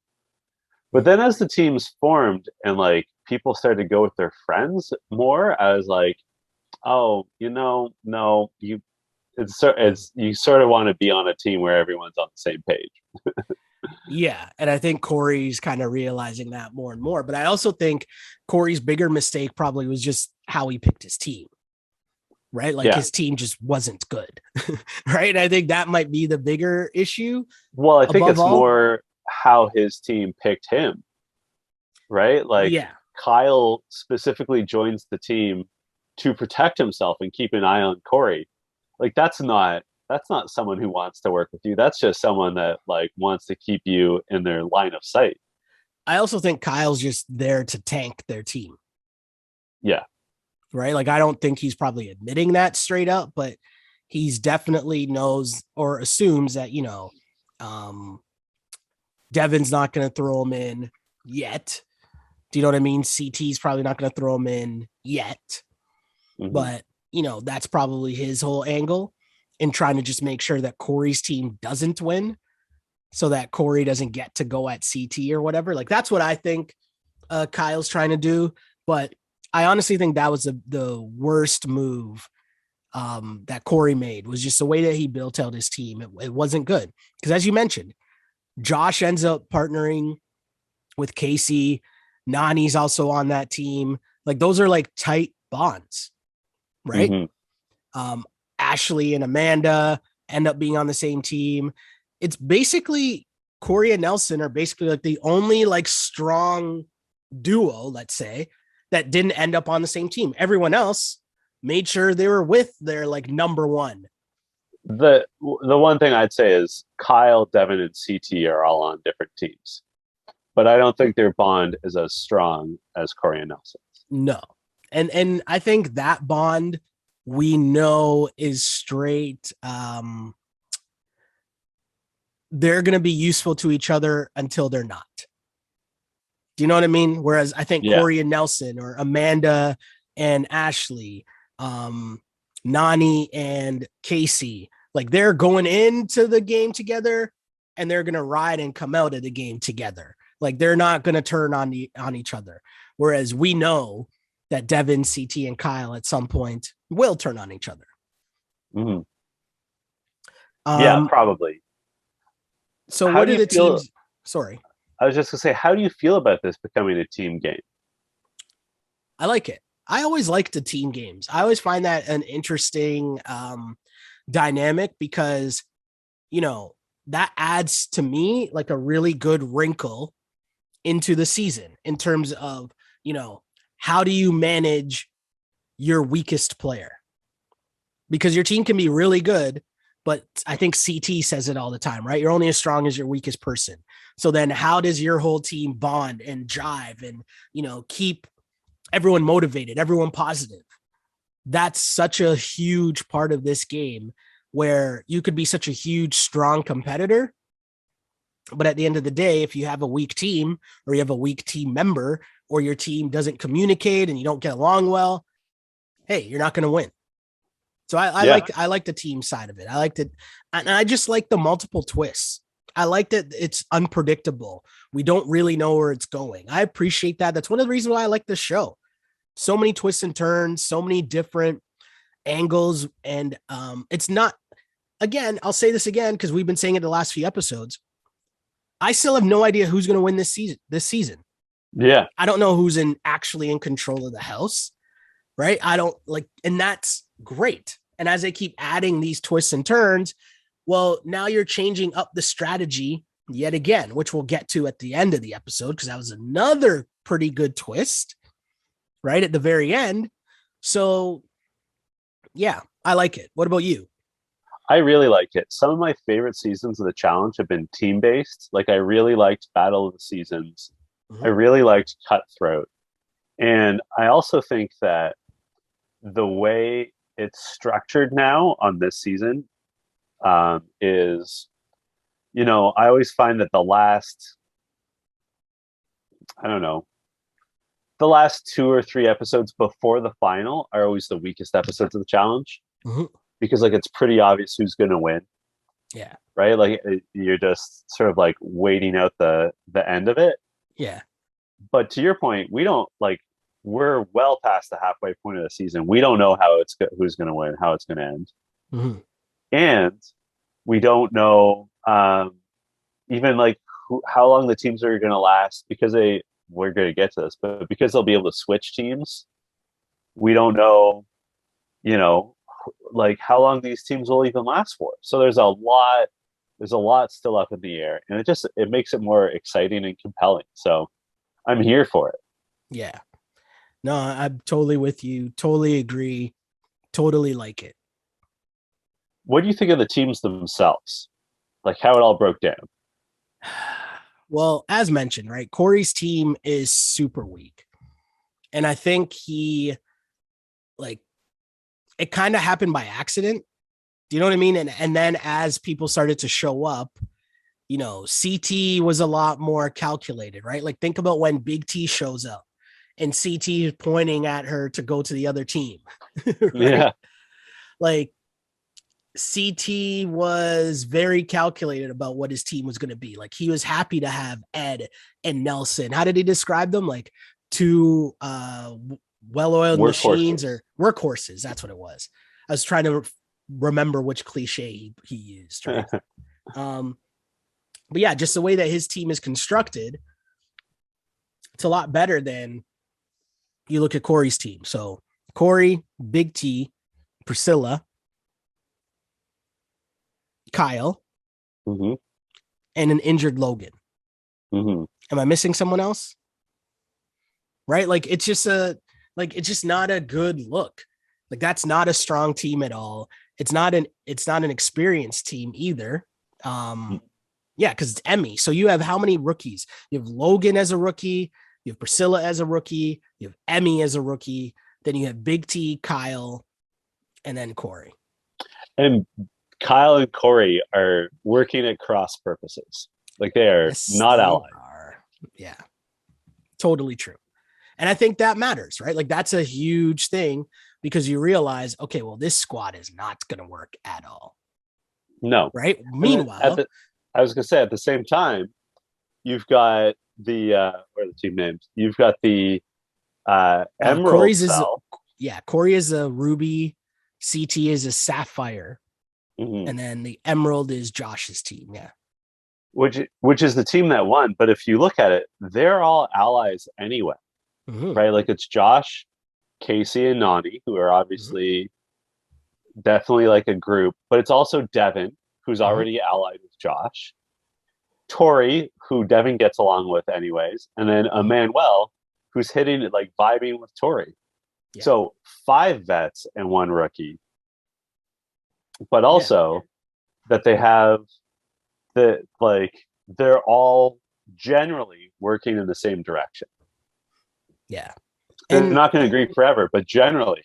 But then as the teams formed and like people started to go with their friends more, I was like, oh, no, you sort of want to be on a team where everyone's on the same page. Yeah. And I think Corey's kind of realizing that more and more. But I also think Corey's bigger mistake probably was just how he picked his team. Right. Like his team just wasn't good. Right. I think that might be the bigger issue. Well, I think it's more how his team picked him. Right. Like Kyle specifically joins the team to protect himself and keep an eye on Corey. Like that's not that's not someone who wants to work with you. That's just someone that like wants to keep you in their line of sight. I also think Kyle's just there to tank their team. Yeah. Right. Like, I don't think he's probably admitting that straight up, but he's definitely knows or assumes that, Devin's not going to throw him in yet. Do you know what I mean? CT's probably not going to throw him in yet. Mm-hmm. But, that's probably his whole angle in trying to just make sure that Corey's team doesn't win so that Corey doesn't get to go at CT or whatever. Like, that's what I think Kyle's trying to do. But I honestly think that was the worst move that Corey made, was just the way that he built out his team. It wasn't good. Because as you mentioned, Josh ends up partnering with Casey. Nani's also on that team. Like, those are like tight bonds, right? Mm-hmm. Ashley and Amanda end up being on the same team. It's basically Corey and Nelson are basically like the only like strong duo, let's say, that didn't end up on the same team. Everyone else made sure they were with their like number one. The one thing I'd say is Kyle, Devin, and CT are all on different teams, but I don't think their bond is as strong as Corey and Nelson's. No. And I think that bond we know is straight. They're going to be useful to each other until they're not. Do you know what I mean? Whereas I think Corey and Nelson, or Amanda and Ashley, Nani and Casey, like, they're going into the game together and they're going to ride and come out of the game together. Like, they're not going to turn on each other. Whereas we know that Devin, CT, and Kyle at some point will turn on each other. Mm-hmm. Yeah, probably. So how what do the teams? Sorry. I was just going to say, how do you feel about this becoming a team game? I like it. I always liked the team games. I always find that an interesting dynamic because, that adds to me like a really good wrinkle into the season in terms of, how do you manage your weakest player? Because your team can be really good, but I think CT says it all the time, right? You're only as strong as your weakest person. So then how does your whole team bond and jive and, keep everyone motivated, everyone positive? That's such a huge part of this game, where you could be such a huge, strong competitor. But at the end of the day, if you have a weak team, or you have a weak team member, or your team doesn't communicate and you don't get along well, hey, you're not going to win. So I like the team side of it. I liked it. And I just like the multiple twists. I like that it's unpredictable. We don't really know where it's going. I appreciate that. That's one of the reasons why I like this show. So many twists and turns, so many different angles. And it's not, again, I'll say this again, because we've been saying it the last few episodes. I still have no idea who's going to win this season. Yeah. I don't know who's actually in control of the house, right? I don't like, and that's great. And as they keep adding these twists and turns, well, now you're changing up the strategy yet again, which we'll get to at the end of the episode, because that was another pretty good twist right at the very end. So yeah, I like it. What about you? I really like it. Some of my favorite seasons of the challenge have been team-based. Like, I really liked Battle of the Seasons. Mm-hmm. I really liked Cutthroat. And I also think that the way it's structured now on this season is, I always find that the last 2 or 3 episodes before the final are always the weakest episodes of the challenge. Mm-hmm. Because like, it's pretty obvious who's going to win. Yeah. Right. Like, you're just sort of like waiting out the end of it. Yeah. But to your point, we're well past the halfway point of the season. We don't know who's going to win, how it's going to end. Mm-hmm. And we don't know even like how long the teams are going to last, because we're going to get to this, but because they'll be able to switch teams, we don't know, like how long these teams will even last for. So there's a lot still up in the air, and it makes it more exciting and compelling. So I'm here for it. Yeah. No, I'm totally with you. Totally agree. Totally like it. What do you think of the teams themselves? Like how it all broke down? Well, as mentioned, right, Corey's team is super weak. And I think like, it kind of happened by accident. Do you know what I mean? And then as people started to show up, CT was a lot more calculated, right? Like think about when Big T shows up and CT is pointing at her to go to the other team. Right? Yeah. Like CT was very calculated about what his team was going to be. Like he was happy to have Ed and Nelson. How did he describe them? Like two well-oiled machines or workhorses. That's what it was. I was trying to remember which cliche he used, right? But yeah, just the way that his team is constructed, it's a lot better than you look at Corey's team. So Corey, Big T, Priscilla, Kyle, mm-hmm. and an injured Logan. Mm-hmm. Am I missing someone else? Right? Like it's just not a good look. Like that's not a strong team at all. It's not an experienced team either. Yeah, because it's Emmy. So you have how many rookies? You have Logan as a rookie, you have Priscilla as a rookie, you have Emmy as a rookie, then you have Big T, Kyle, and then Corey. And Kyle and Corey are working at cross purposes. Like they are not allies. Yeah, totally true. And I think that matters, right? Like that's a huge thing because you realize, okay, well, this squad is not going to work at all. No. Right. Meanwhile, I was going to say at the same time, you've got the, what are the team names? You've got the Emerald Corey's cell. Corey is a Ruby. CT is a Sapphire. Mm-hmm. And then the Emerald is Josh's team. Yeah. Which is the team that won. But if you look at it, they're all allies anyway. Mm-hmm. Right? Like it's Josh, Casey, and Nani, who are obviously definitely like a group, but it's also Devin, who's already allied with Josh, Tori, who Devin gets along with anyways, and then Emmanuel, who's hitting it, like vibing with Tori. Yeah. So 5 vets and 1 rookie. But also that they have they're all generally working in the same direction. Yeah. They're not going to agree forever, but generally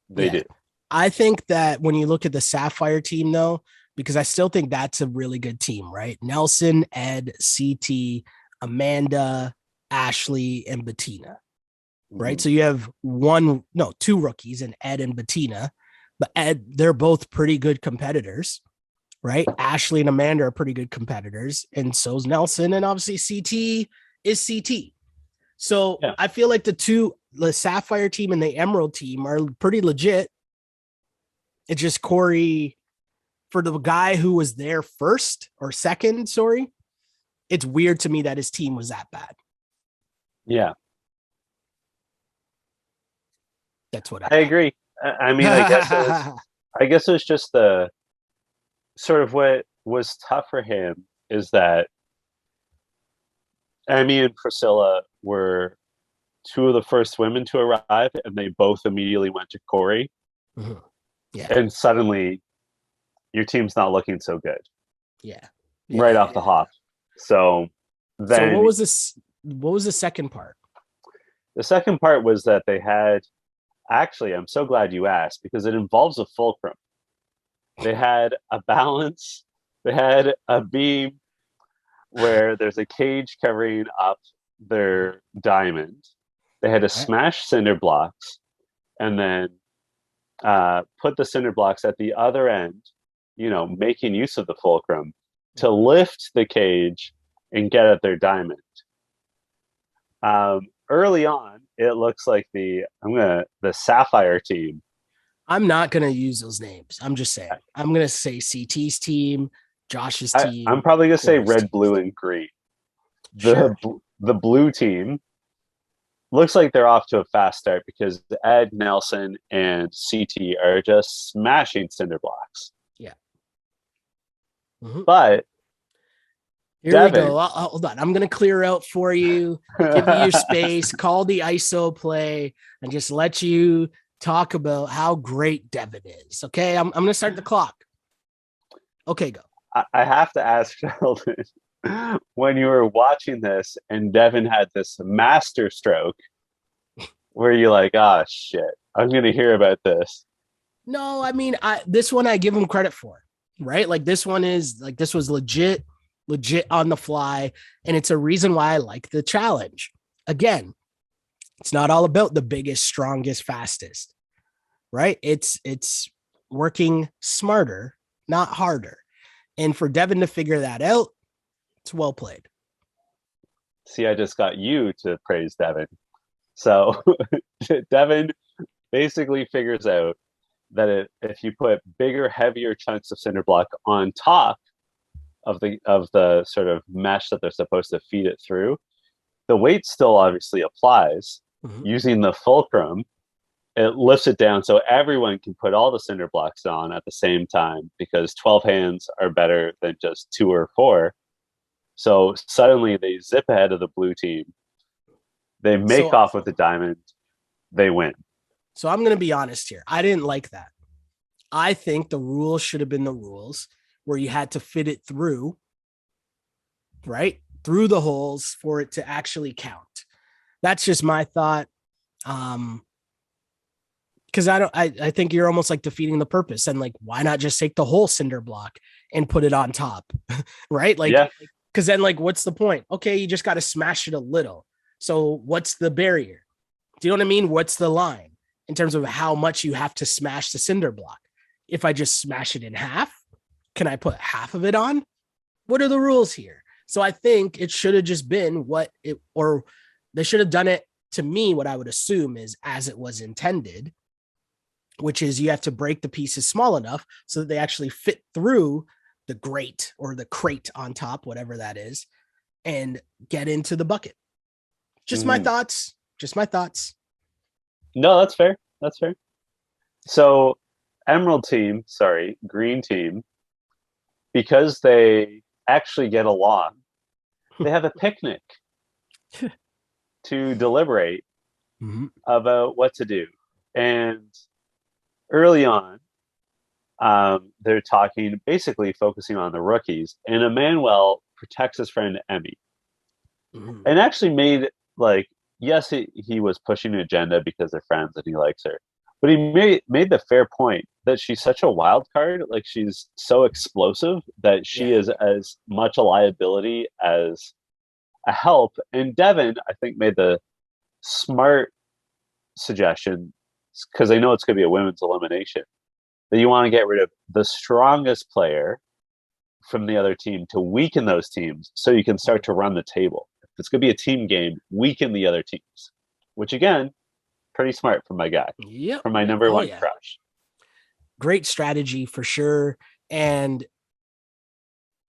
they do. I think that when you look at the Sapphire team, though, because I still think that's a really good team, right? Nelson, Ed, CT, Amanda, Ashley, and Bettina, right? Mm-hmm. So you have 2 rookies in Ed and Bettina, but Ed, they're both pretty good competitors, right? Ashley and Amanda are pretty good competitors, and so is Nelson, and obviously CT is CT. So I feel like the Sapphire team and the Emerald team are pretty legit. It's just Corey, for the guy who was there first or second, it's weird to me that his team was that bad. Yeah. That's what I agree. I mean, I guess it was just the sort of what was tough for him is that Emmy and Priscilla were 2 of the first women to arrive, and they both immediately went to Corey. Mm-hmm. Yeah. And suddenly your team's not looking so good. Yeah. Right off the hop. So then what was the second part? The second part was that they had, actually, I'm so glad you asked because it involves a fulcrum. They had a balance, they had a beam where there's a cage covering up their diamond. They had to smash cinder blocks and then put the cinder blocks at the other end, making use of the fulcrum to lift the cage and get at their diamond. Early on, it looks like the Sapphire team. I'm not going to use those names. I'm just saying. I'm going to say CT's team, Josh's team. I'm probably going to say red, blue, and green. The blue team looks like they're off to a fast start because Ed, Nelson, and CT are just smashing cinder blocks. Yeah. Mm-hmm. But here Devin, we go. Hold on. I'm going to clear out for you, give you your space, call the ISO play, and just let you talk about how great Devin is. Okay. I'm going to start the clock. Okay, go. I have to ask Sheldon, when you were watching this and Devin had this master stroke, were you like, ah, shit, I'm going to hear about this? No, I mean, this one I give him credit for, right? Like this one is like this was legit on the fly, and it's a reason why I like the challenge. Again, it's not all about the biggest, strongest, fastest, right? It's working smarter, not harder. And for Devin to figure that out, it's well played. See, I just got you to praise Devin. So Devin basically figures out that if you put bigger, heavier chunks of cinder block on top of the sort of mesh that they're supposed to feed it through, the weight still obviously applies. Mhm. Using the fulcrum, it lifts it down so everyone can put all the cinder blocks on at the same time, because 12 hands are better than just 2 or 4. So suddenly they zip ahead of the blue team. They make So, off with the diamond. They win. so I'm going to be honest here. I didn't like that. I think the rules should have been the rules where you had to fit it through, right? Through the holes for it to actually count. That's just my thought. Because I think you're almost like defeating the purpose. And like, why not just take the whole cinder block and put it on top? Right? Like, Yeah. because then like, what's the point? Okay, you just got to smash it a little. So what's the barrier? Do you know what I mean? What's the line in terms of how much you have to smash the cinder block? If I just smash it in half, can I put half of it on? What are the rules here? So I think it should have just been or they should have done it, to me, what I would assume is as it was intended, which is you have to break the pieces small enough so that they actually fit through the grate or the crate on top, whatever that is, and get into the bucket. Just my thoughts. Just my thoughts. No, that's fair. That's fair. So green team, because they actually get along, they have a picnic to deliberate about what to do. And early on, they're talking, basically focusing on the rookies. And Emmanuel protects his friend Emmy, and actually made like, yes, he was pushing an agenda because they're friends and he likes her, but he made the fair point that she's such a wild card. Like, she's so explosive that she is as much a liability as a help. And Devin, I think, made the smart suggestion, because they know it's going to be a women's elimination, that you want to get rid of the strongest player from the other team to weaken those teams so you can start to run the table. If it's going to be a team game, weaken the other teams, which, again, pretty smart from my guy. Yep. From my number one crush. Great strategy for sure. And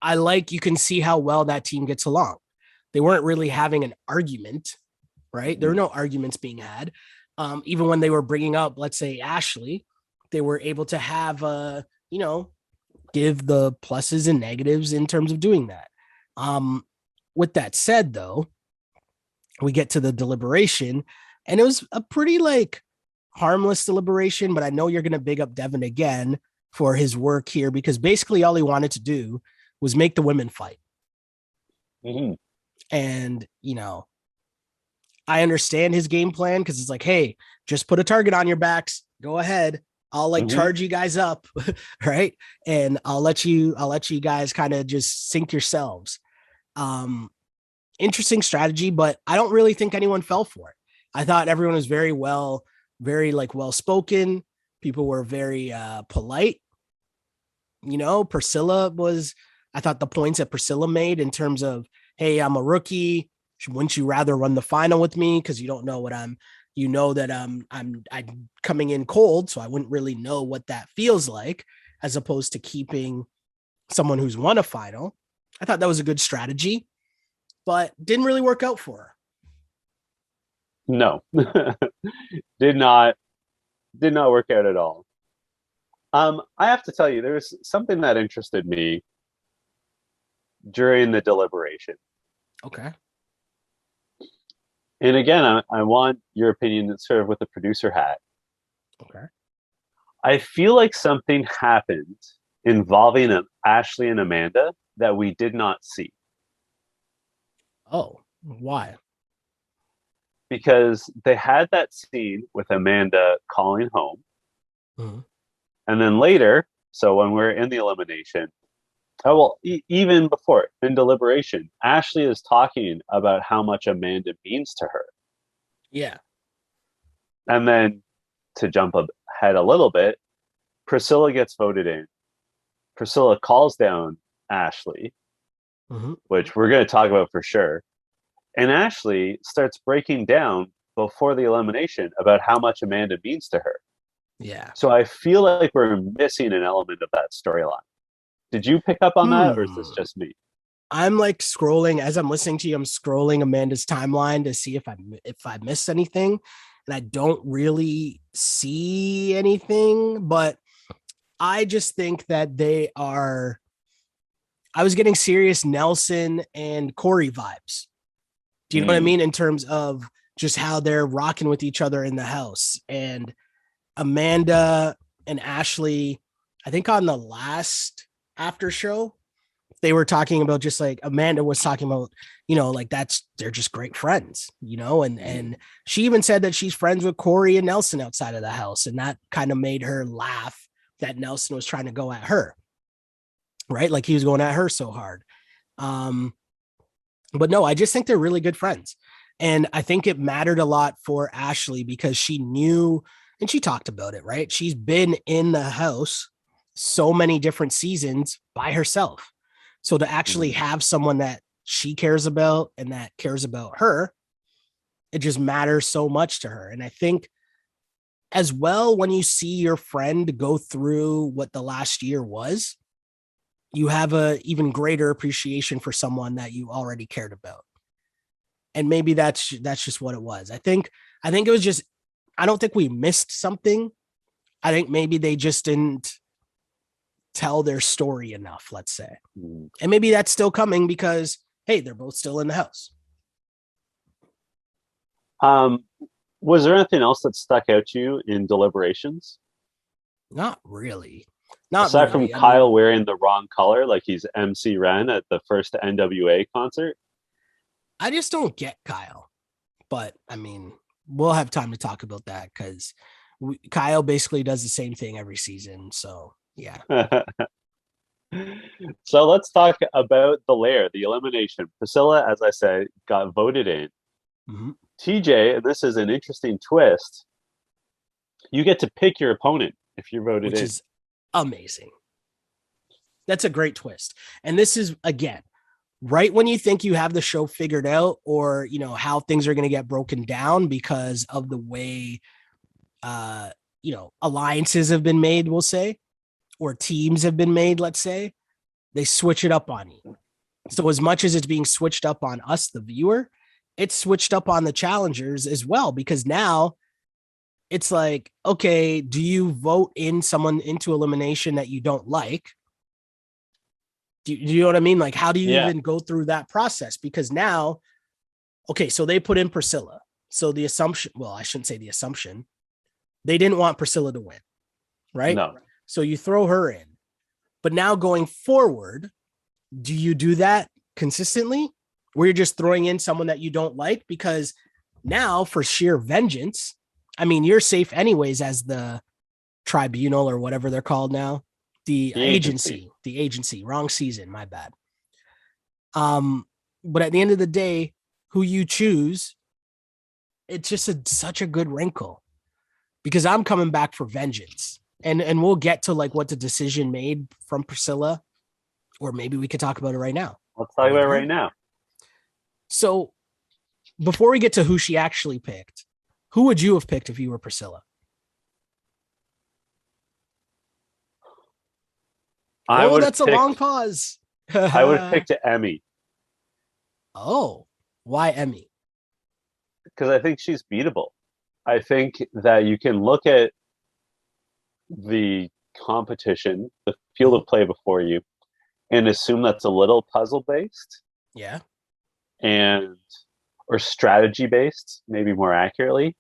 you can see how well that team gets along. They weren't really having an argument, right? There were no arguments being had. Even when they were bringing up, let's say, Ashley, they were able to have, give the pluses and negatives in terms of doing that. With that said, though, we get to the deliberation, and it was a pretty harmless deliberation, but I know you're going to big up Devin again for his work here, because basically all he wanted to do was make the women fight. And, I understand his game plan, because it's like, hey, just put a target on your backs. Go ahead. I'll charge you guys up, right? And I'll let you guys kind of just sink yourselves. Interesting strategy, but I don't really think anyone fell for it. I thought everyone was very well spoken. People were very polite. I thought the points that Priscilla made in terms of, hey, I'm a rookie. Wouldn't you rather run the final with me? Because you don't know what I'm coming in cold, so I wouldn't really know what that feels like, as opposed to keeping someone who's won a final. I thought that was a good strategy, but didn't really work out for her. No, did not work out at all. I have to tell you, there was something that interested me during the deliberation. Okay. And again, I want your opinion, sort of with the producer hat. Okay. I feel like something happened involving Ashley and Amanda that we did not see. Oh, why? Because they had that scene with Amanda calling home. Mhm. And then later, so when we're in the elimination, oh, well, even before in Deliberation, Ashley is talking about how much Amanda means to her. Yeah. And then to jump ahead a little bit, Priscilla gets voted in. Priscilla calls down Ashley, Mhm. which we're going to talk about for sure. And Ashley starts breaking down before the elimination about how much Amanda means to her. Yeah. So I feel like we're missing an element of that storyline. Did you pick up on that, or is this just me? I'm like scrolling as I'm listening to you. I'm scrolling Amanda's timeline to see if I missed anything, and I don't really see anything. But I just think that they are. I was getting serious Nelson and Corey vibes. Do you know what I mean? In terms of just how they're rocking with each other in the house. And Amanda and Ashley, I think on the last after show, they were talking about just like Amanda was talking about, like they're just great friends, and she even said that she's friends with Corey and Nelson outside of the house. And that kind of made her laugh that Nelson was trying to go at her. Right. Like he was going at her so hard. But no, I just think they're really good friends. And I think it mattered a lot for Ashley because she knew, and she talked about it, right? She's been in the house so many different seasons by herself. So to actually have someone that she cares about and that cares about her, it just matters so much to her. And I think as well, when you see your friend go through what the last year was, you have a even greater appreciation for someone that you already cared about. And maybe that's just what it was. I think it was just, I don't think we missed something. I think maybe they just didn't tell their story enough, let's say. And maybe that's still coming because, hey, they're both still in the house. Was there anything else that stuck out to you in Deliberations? Not really. Aside from Kyle wearing the wrong color, like he's MC Ren at the first NWA concert. I just don't get Kyle. But I mean, we'll have time to talk about that because Kyle basically does the same thing every season. So yeah. So let's talk about the lair, the elimination. Priscilla, as I said, got voted in. Mm-hmm. TJ, and this is an interesting twist. You get to pick your opponent if you're voted in. Which is amazing. That's a great twist. And this is, again, right when you think you have the show figured out or, how things are going to get broken down because of the way, alliances have been made, we'll say, or teams have been made, let's say, they switch it up on you. So as much as it's being switched up on us, the viewer, it's switched up on the challengers as well, because now it's like, okay, do you vote in someone into elimination that you don't like? Do you know what I mean? Like, how do you even go through that process? Because now, okay, so they put in Priscilla. So the assumption, well, I shouldn't say the assumption. They didn't want Priscilla to win, right? No. So you throw her in. But now going forward, do you do that consistently where you're just throwing in someone that you don't like? Because now for sheer vengeance, I mean, you're safe anyways as the tribunal or whatever they're called now. The agency, wrong season, my bad. But at the end of the day, who you choose, it's just such a good wrinkle because I'm coming back for vengeance. And we'll get to like what the decision made from Priscilla, or maybe we could talk about it right now. Let's talk about it right now. So before we get to who she actually picked, who would you have picked if you were Priscilla? That's a long pause. I would have picked Emmy. Oh, why Emmy? Because I think she's beatable. I think that you can look at the competition, the field of play before you, and assume that's a little puzzle based. Yeah. Or strategy based, maybe more accurately,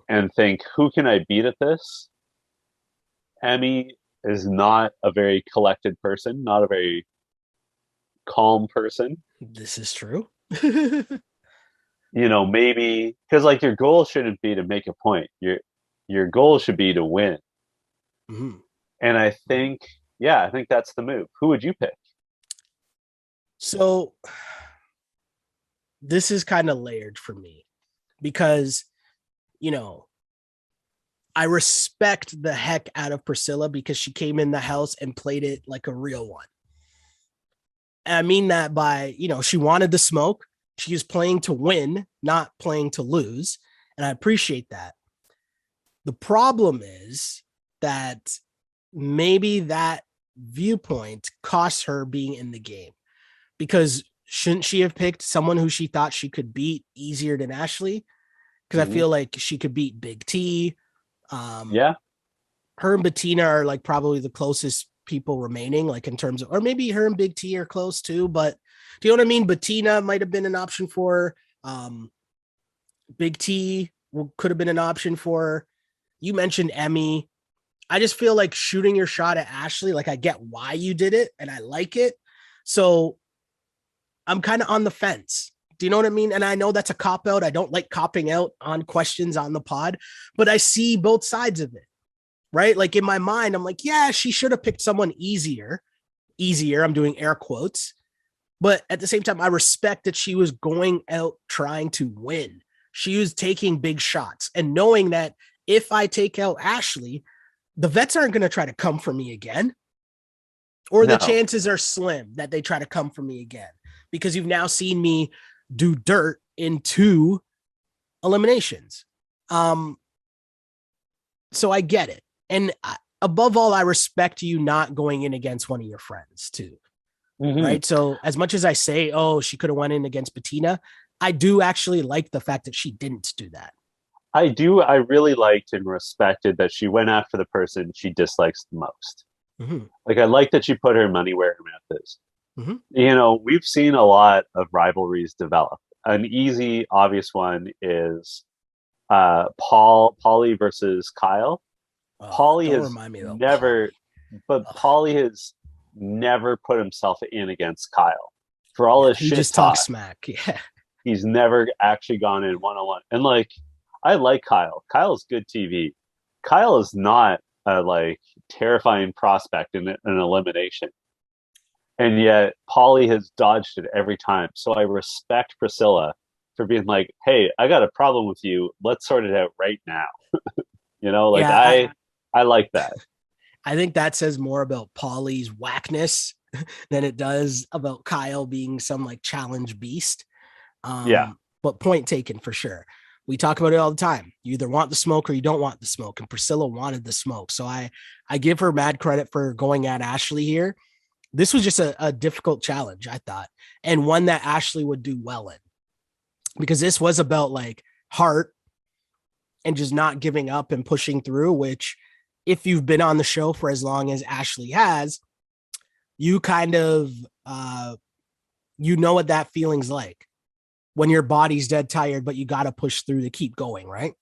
and think, who can I beat at this? Emmy is not a very collected person, not a very calm person. This is true. You know, maybe because like your goal shouldn't be to make a point. Your goal should be to win. Mhm. And I think, yeah, I think that's the move. Who would you pick? So this is kind of layered for me because, you know, I respect the heck out of Priscilla because she came in the house and played it like a real one. And I mean that by, she wanted the smoke. She was playing to win, not playing to lose. And I appreciate that. The problem is that maybe that viewpoint costs her being in the game because shouldn't she have picked someone who she thought she could beat easier than Ashley? Because I feel like she could beat Big T. Yeah. Her and Bettina are like probably the closest people remaining, like in terms of, or maybe her and Big T are close too, but do you know what I mean? Bettina might have been an option for Big T could have been an option for. You mentioned Emmy. I just feel like shooting your shot at Ashley, like I get why you did it and I like it. So I'm kind of on the fence. Do you know what I mean? And I know that's a cop out. I don't like copping out on questions on the pod, but I see both sides of it, right? Like in my mind, I'm like, yeah, she should have picked someone easier. I'm doing air quotes. But at the same time, I respect that she was going out trying to win. She was taking big shots and knowing that if I take out Ashley, the vets aren't going to try to come for me again. Or the chances are slim that they try to come for me again because you've now seen me do dirt in 2 eliminations. So I get it. And above all, I respect you not going in against one of your friends too. Right. So as much as I say, oh, she could have went in against Bettina, I do actually like the fact that she didn't do that. I do. I really liked and respected that she went after the person she dislikes the most. Like, I like that she put her money where her mouth is. You know, we've seen a lot of rivalries develop. An easy, obvious one is Paulie versus Kyle. Paulie has never, but Paulie has never put himself in against Kyle for all his he shit just talk. Talks smack. Yeah, he's never actually gone in one-on-one. And like, I like Kyle. Kyle's good TV. Kyle is not a like terrifying prospect in an elimination. And yet Paulie has dodged it every time. So I respect Priscilla for being like, hey, I got a problem with you. Let's sort it out right now. You know, like I like that. I think that says more about Paulie's whackness than it does about Kyle being some like challenge beast. Yeah. But point taken for sure. We talk about it all the time. You either want the smoke or you don't want the smoke. And Priscilla wanted the smoke. So I give her mad credit for going at Ashley here. This was just a difficult challenge, I thought, and one that Ashley would do well in because this was about like heart and just not giving up and pushing through, which if you've been on the show for as long as Ashley has, you kind of, you know what that feeling's like when your body's dead tired, but you got to push through to keep going, right?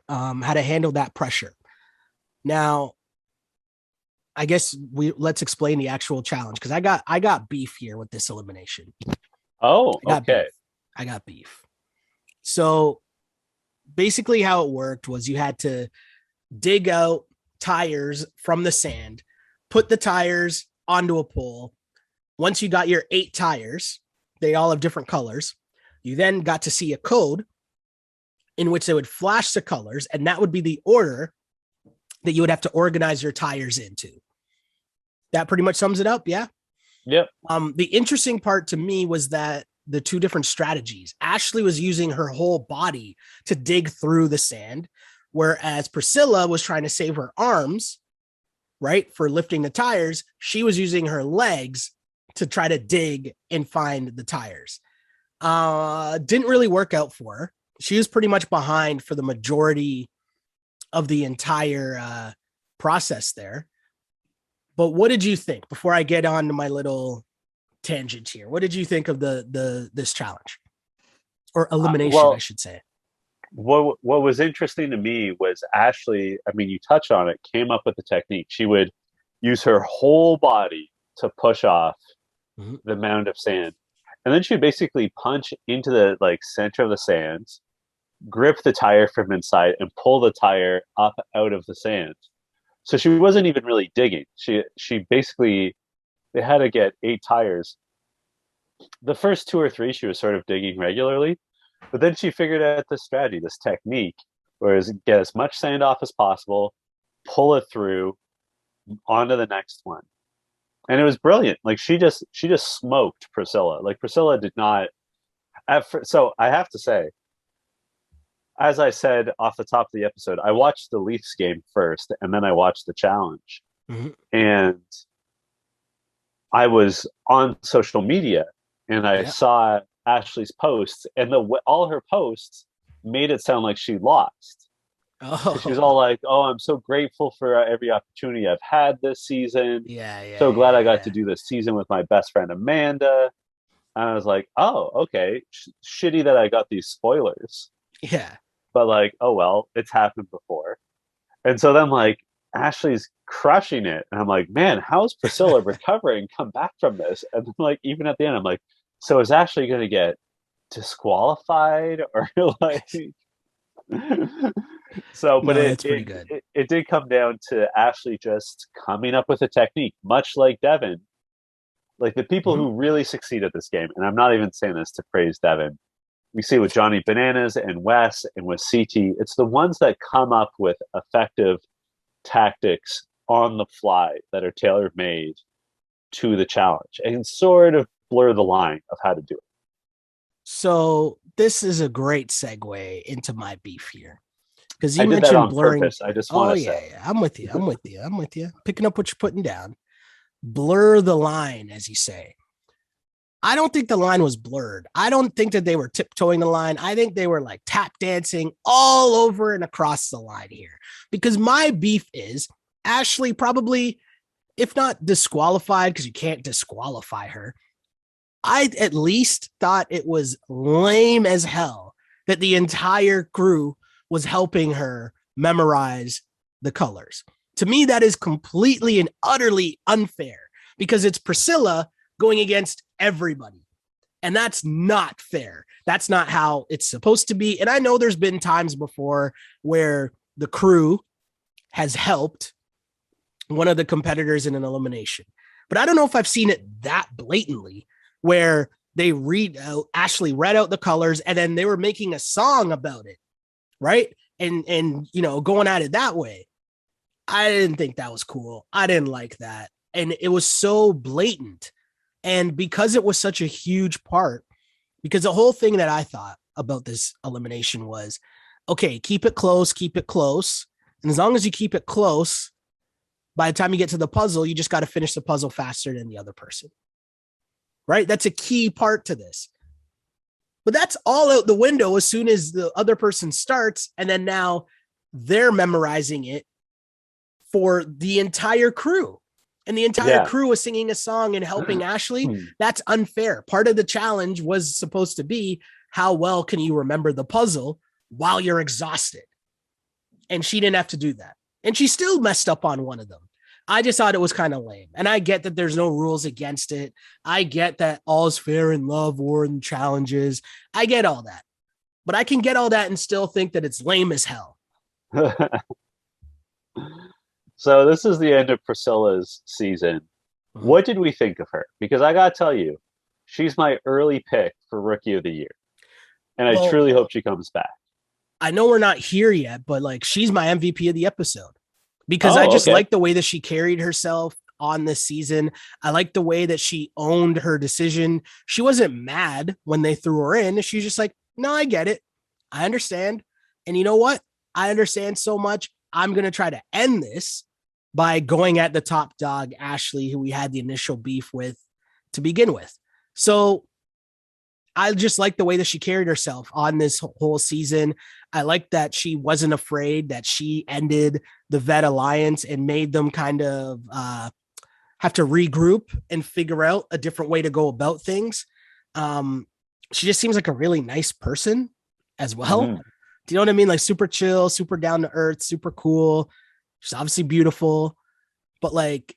How to handle that pressure. Now, I guess let's explain the actual challenge because I got beef here with this elimination. Oh, okay. I got beef. So basically how it worked was you had to dig out tires from the sand, put the tires onto a pole. Once you got your 8 tires, they all have different colors. You then got to see a code in which they would flash the colors, and that would be the order that you would have to organize your tires into. That pretty much sums it up. Yeah. Yep. The interesting part to me was that the 2 different strategies. Ashley was using her whole body to dig through the sand, whereas Priscilla was trying to save her arms, right? For lifting the tires. She was using her legs to try to dig and find the tires. Didn't really work out for her. She was pretty much behind for the majority of the entire process there. But what did you think before I get on to my little tangent here? What did you think of this challenge or elimination? I should say. What was interesting to me was Ashley. I mean, you touched on it. Came up with the technique. She would use her whole body to push off Mm-hmm. the mound of sand. And then she would basically punch into the like center of the sands, grip the tire from inside, and pull the tire up out of the sand. So she wasn't even really digging. She basically, they had to get 8 tires. The first 2 or 3 she was sort of digging regularly, but then she figured out this strategy, this technique, whereas get as much sand off as possible, pull it through onto the next one. And it was brilliant. Like she just smoked Priscilla. Like Priscilla did not so I have to say, as I said off the top of the episode, I watched the Leafs game first and then I watched the challenge. Mm-hmm. And I was on social media and I saw Ashley's posts, and all her posts made it sound like she lost. Oh, She was all like, "Oh, I'm so grateful for every opportunity I've had this season. So glad I got to do this season with my best friend Amanda." And I was like, "Oh, okay. Shitty that I got these spoilers." Yeah. But like, oh well, it's happened before. And so then like Ashley's crushing it, and I'm like, man, how's Priscilla recovering, come back from this? And then, like even at the end, I'm like, so is Ashley going to get disqualified or like? So, but No, it's pretty good. It did come down to Ashley just coming up with a technique, much like Devin. Like the people who really succeed at this game, and I'm not even saying this to praise Devin. We see with Johnny Bananas and Wes and with CT, it's the ones that come up with effective tactics on the fly that are tailor made to the challenge and sort of blur the line of how to do it. So this is a great segue into my beef here, because you I did mentioned that on blurring. purpose. I just want to say, yeah, I'm with you. I'm with you. Picking up what you're putting down. Blur the line, as you say. I don't think the line was blurred. I don't think that they were tiptoeing the line. I think they were like tap dancing all over and across the line here, because my beef is Ashley probably, if not disqualified, because you can't disqualify her, I at least thought it was lame as hell that the entire crew was helping her memorize the colors. To me, that is completely and utterly unfair, because it's Priscilla going against everybody. And that's not fair. That's not how it's supposed to be. And I know there's been times before where the crew has helped one of the competitors in an elimination, but I don't know if I've seen it that blatantly, where they Ashley read out the colors and then they were making a song about it. Right. And, you know, going at it that way. I didn't think that was cool. I didn't like that. And it was so blatant. And because it was such a huge part, because the whole thing that I thought about this elimination was, okay, keep it close. And as long as you keep it close, by the time you get to the puzzle, you just got to finish the puzzle faster than the other person. Right? That's a key part to this. But that's all out the window as soon as the other person starts. And then now they're memorizing it for the entire crew. And the entire crew was singing a song and helping Ashley. That's unfair. Part of the challenge was supposed to be, how well can you remember the puzzle while you're exhausted? And she didn't have to do that. And she still messed up on one of them. I just thought it was kind of lame. And I get that there's no rules against it. I get that all's fair in love, war, and challenges. I get all that. But I can get all that and still think that it's lame as hell. So this is the end of Priscilla's season. What did we think of her? Because I got to tell you, she's my early pick for Rookie of the Year. And I truly hope she comes back. I know we're not here yet, but like she's my MVP of the episode, because I just like the way that she carried herself on this season. I like the way that she owned her decision. She wasn't mad when they threw her in. She's just like, no, I get it. I understand. And you know what? I understand so much. I'm going to try to end this by going at the top dog, Ashley, who we had the initial beef with to begin with. So I just like the way that she carried herself on this whole season. I like that she wasn't afraid, that she ended the Vet Alliance and made them kind of have to regroup and figure out a different way to go about things. She just seems like a really nice person as well. Do you know what I mean? Like super chill, super down to earth, super cool. She's obviously beautiful, but like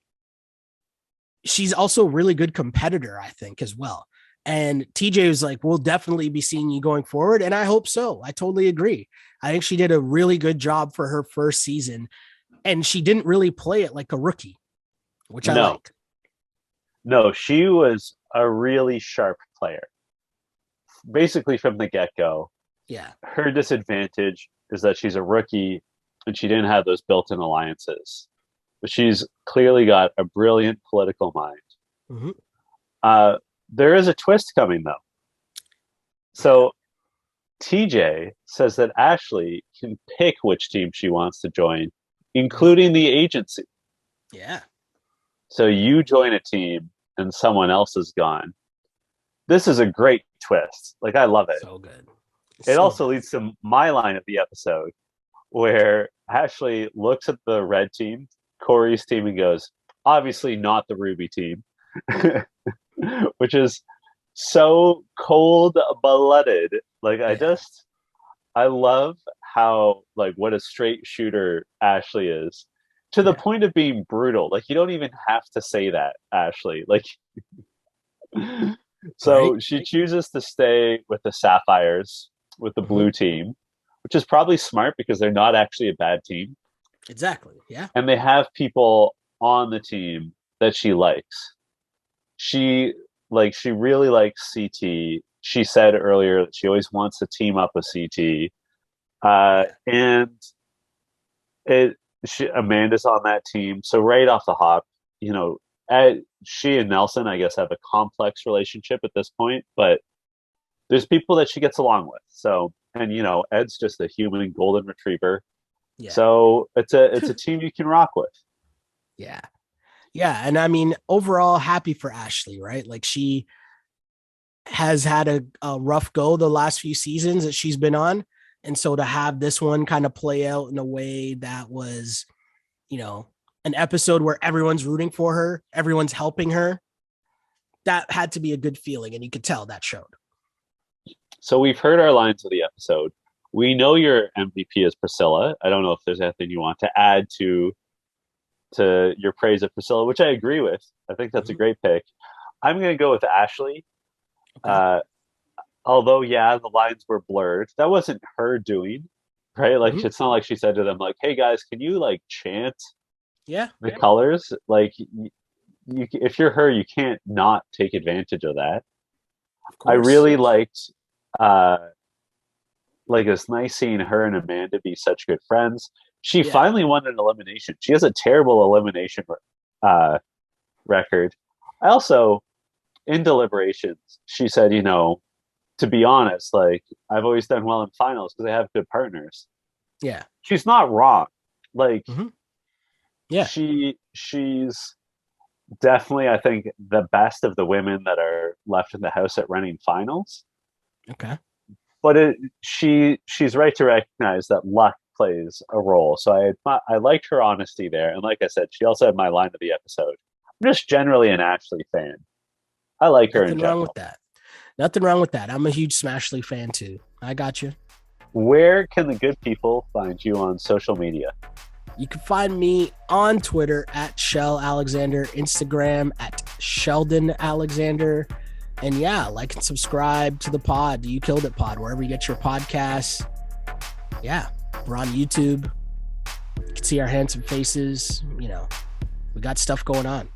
she's also a really good competitor, I think, as well. And TJ was like, we'll definitely be seeing you going forward. And I hope so. I totally agree. I think she did a really good job for her first season. And she didn't really play it like a rookie, which I like. No, she was a really sharp player. Basically from the get-go. Yeah. Her disadvantage is that she's a rookie and she didn't have those built-in alliances. But she's clearly got a brilliant political mind. Mm-hmm. There is a twist coming, though. So TJ says that Ashley can pick which team she wants to join, including the agency. Yeah. So you join a team and someone else is gone. This is a great twist. Like, I love it. So good. It also leads to my line of the episode where Ashley looks at the red team, Corey's team, and goes, obviously not the Ruby team. Which is so cold-blooded. Like, I love how, like, what a straight shooter Ashley is, to the point of being brutal. Like, you don't even have to say that, Ashley. Like, so she chooses to stay with the Sapphires, with the blue team, which is probably smart because they're not actually a bad team. Exactly, yeah. And they have people on the team that she likes. She really likes CT. She said earlier that she always wants to team up with CT. And Amanda's on that team. So right off the hop, you know, she and Nelson, I guess, have a complex relationship at this point, but there's people that she gets along with. So, and you know, Ed's just a human golden retriever. Yeah. So it's a team you can rock with. Yeah. Yeah. And I mean, overall, happy for Ashley, right? Like, she has had a rough go the last few seasons that she's been on. And so to have this one kind of play out in a way that was, you know, an episode where everyone's rooting for her, everyone's helping her, that had to be a good feeling. And you could tell that showed. So we've heard our lines of the episode. We know your MVP is Priscilla. I don't know if there's anything you want to add to your praise of Priscilla, which I agree with. I think that's a great pick. I'm going to go with Ashley. Okay. Although, yeah, the lines were blurred. That wasn't her doing, right? Like, it's not like she said to them, like, hey, guys, can you, like, chant the colors? Like, if you're her, you can't not take advantage of that. Of course. I really liked, like, it's nice seeing her and Amanda be such good friends. She finally won an elimination. She has a terrible elimination record. I also, in deliberations, she said, you know, to be honest, like, I've always done well in finals because I have good partners. Yeah. She's not wrong. Like, yeah, she's definitely, I think, the best of the women that are left in the house at running finals. Okay. But she's right to recognize that luck plays a role. So I liked her honesty there. And like I said, she also had my line of the episode. I'm just generally an Ashley fan. I like her in general. Nothing wrong with that. Nothing wrong with that. I'm a huge Smashley fan too. I got you. Where can the good people find you on social media? You can find me on Twitter at Shell Alexander, Instagram at Sheldon Alexander. And yeah, like and subscribe to the pod, You Killed It Pod, wherever you get your podcasts. Yeah, we're on YouTube. You can see our handsome faces. You know, we got stuff going on.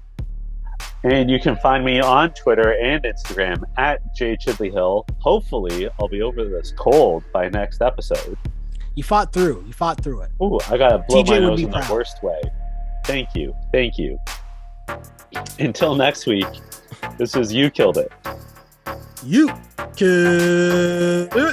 And you can find me on Twitter and Instagram at JChidleyHill. Hopefully, I'll be over this cold by next episode. You fought through it. Ooh, I got to blow my nose in the worst way. Thank you. Until next week, this is You Killed It. You Killed It.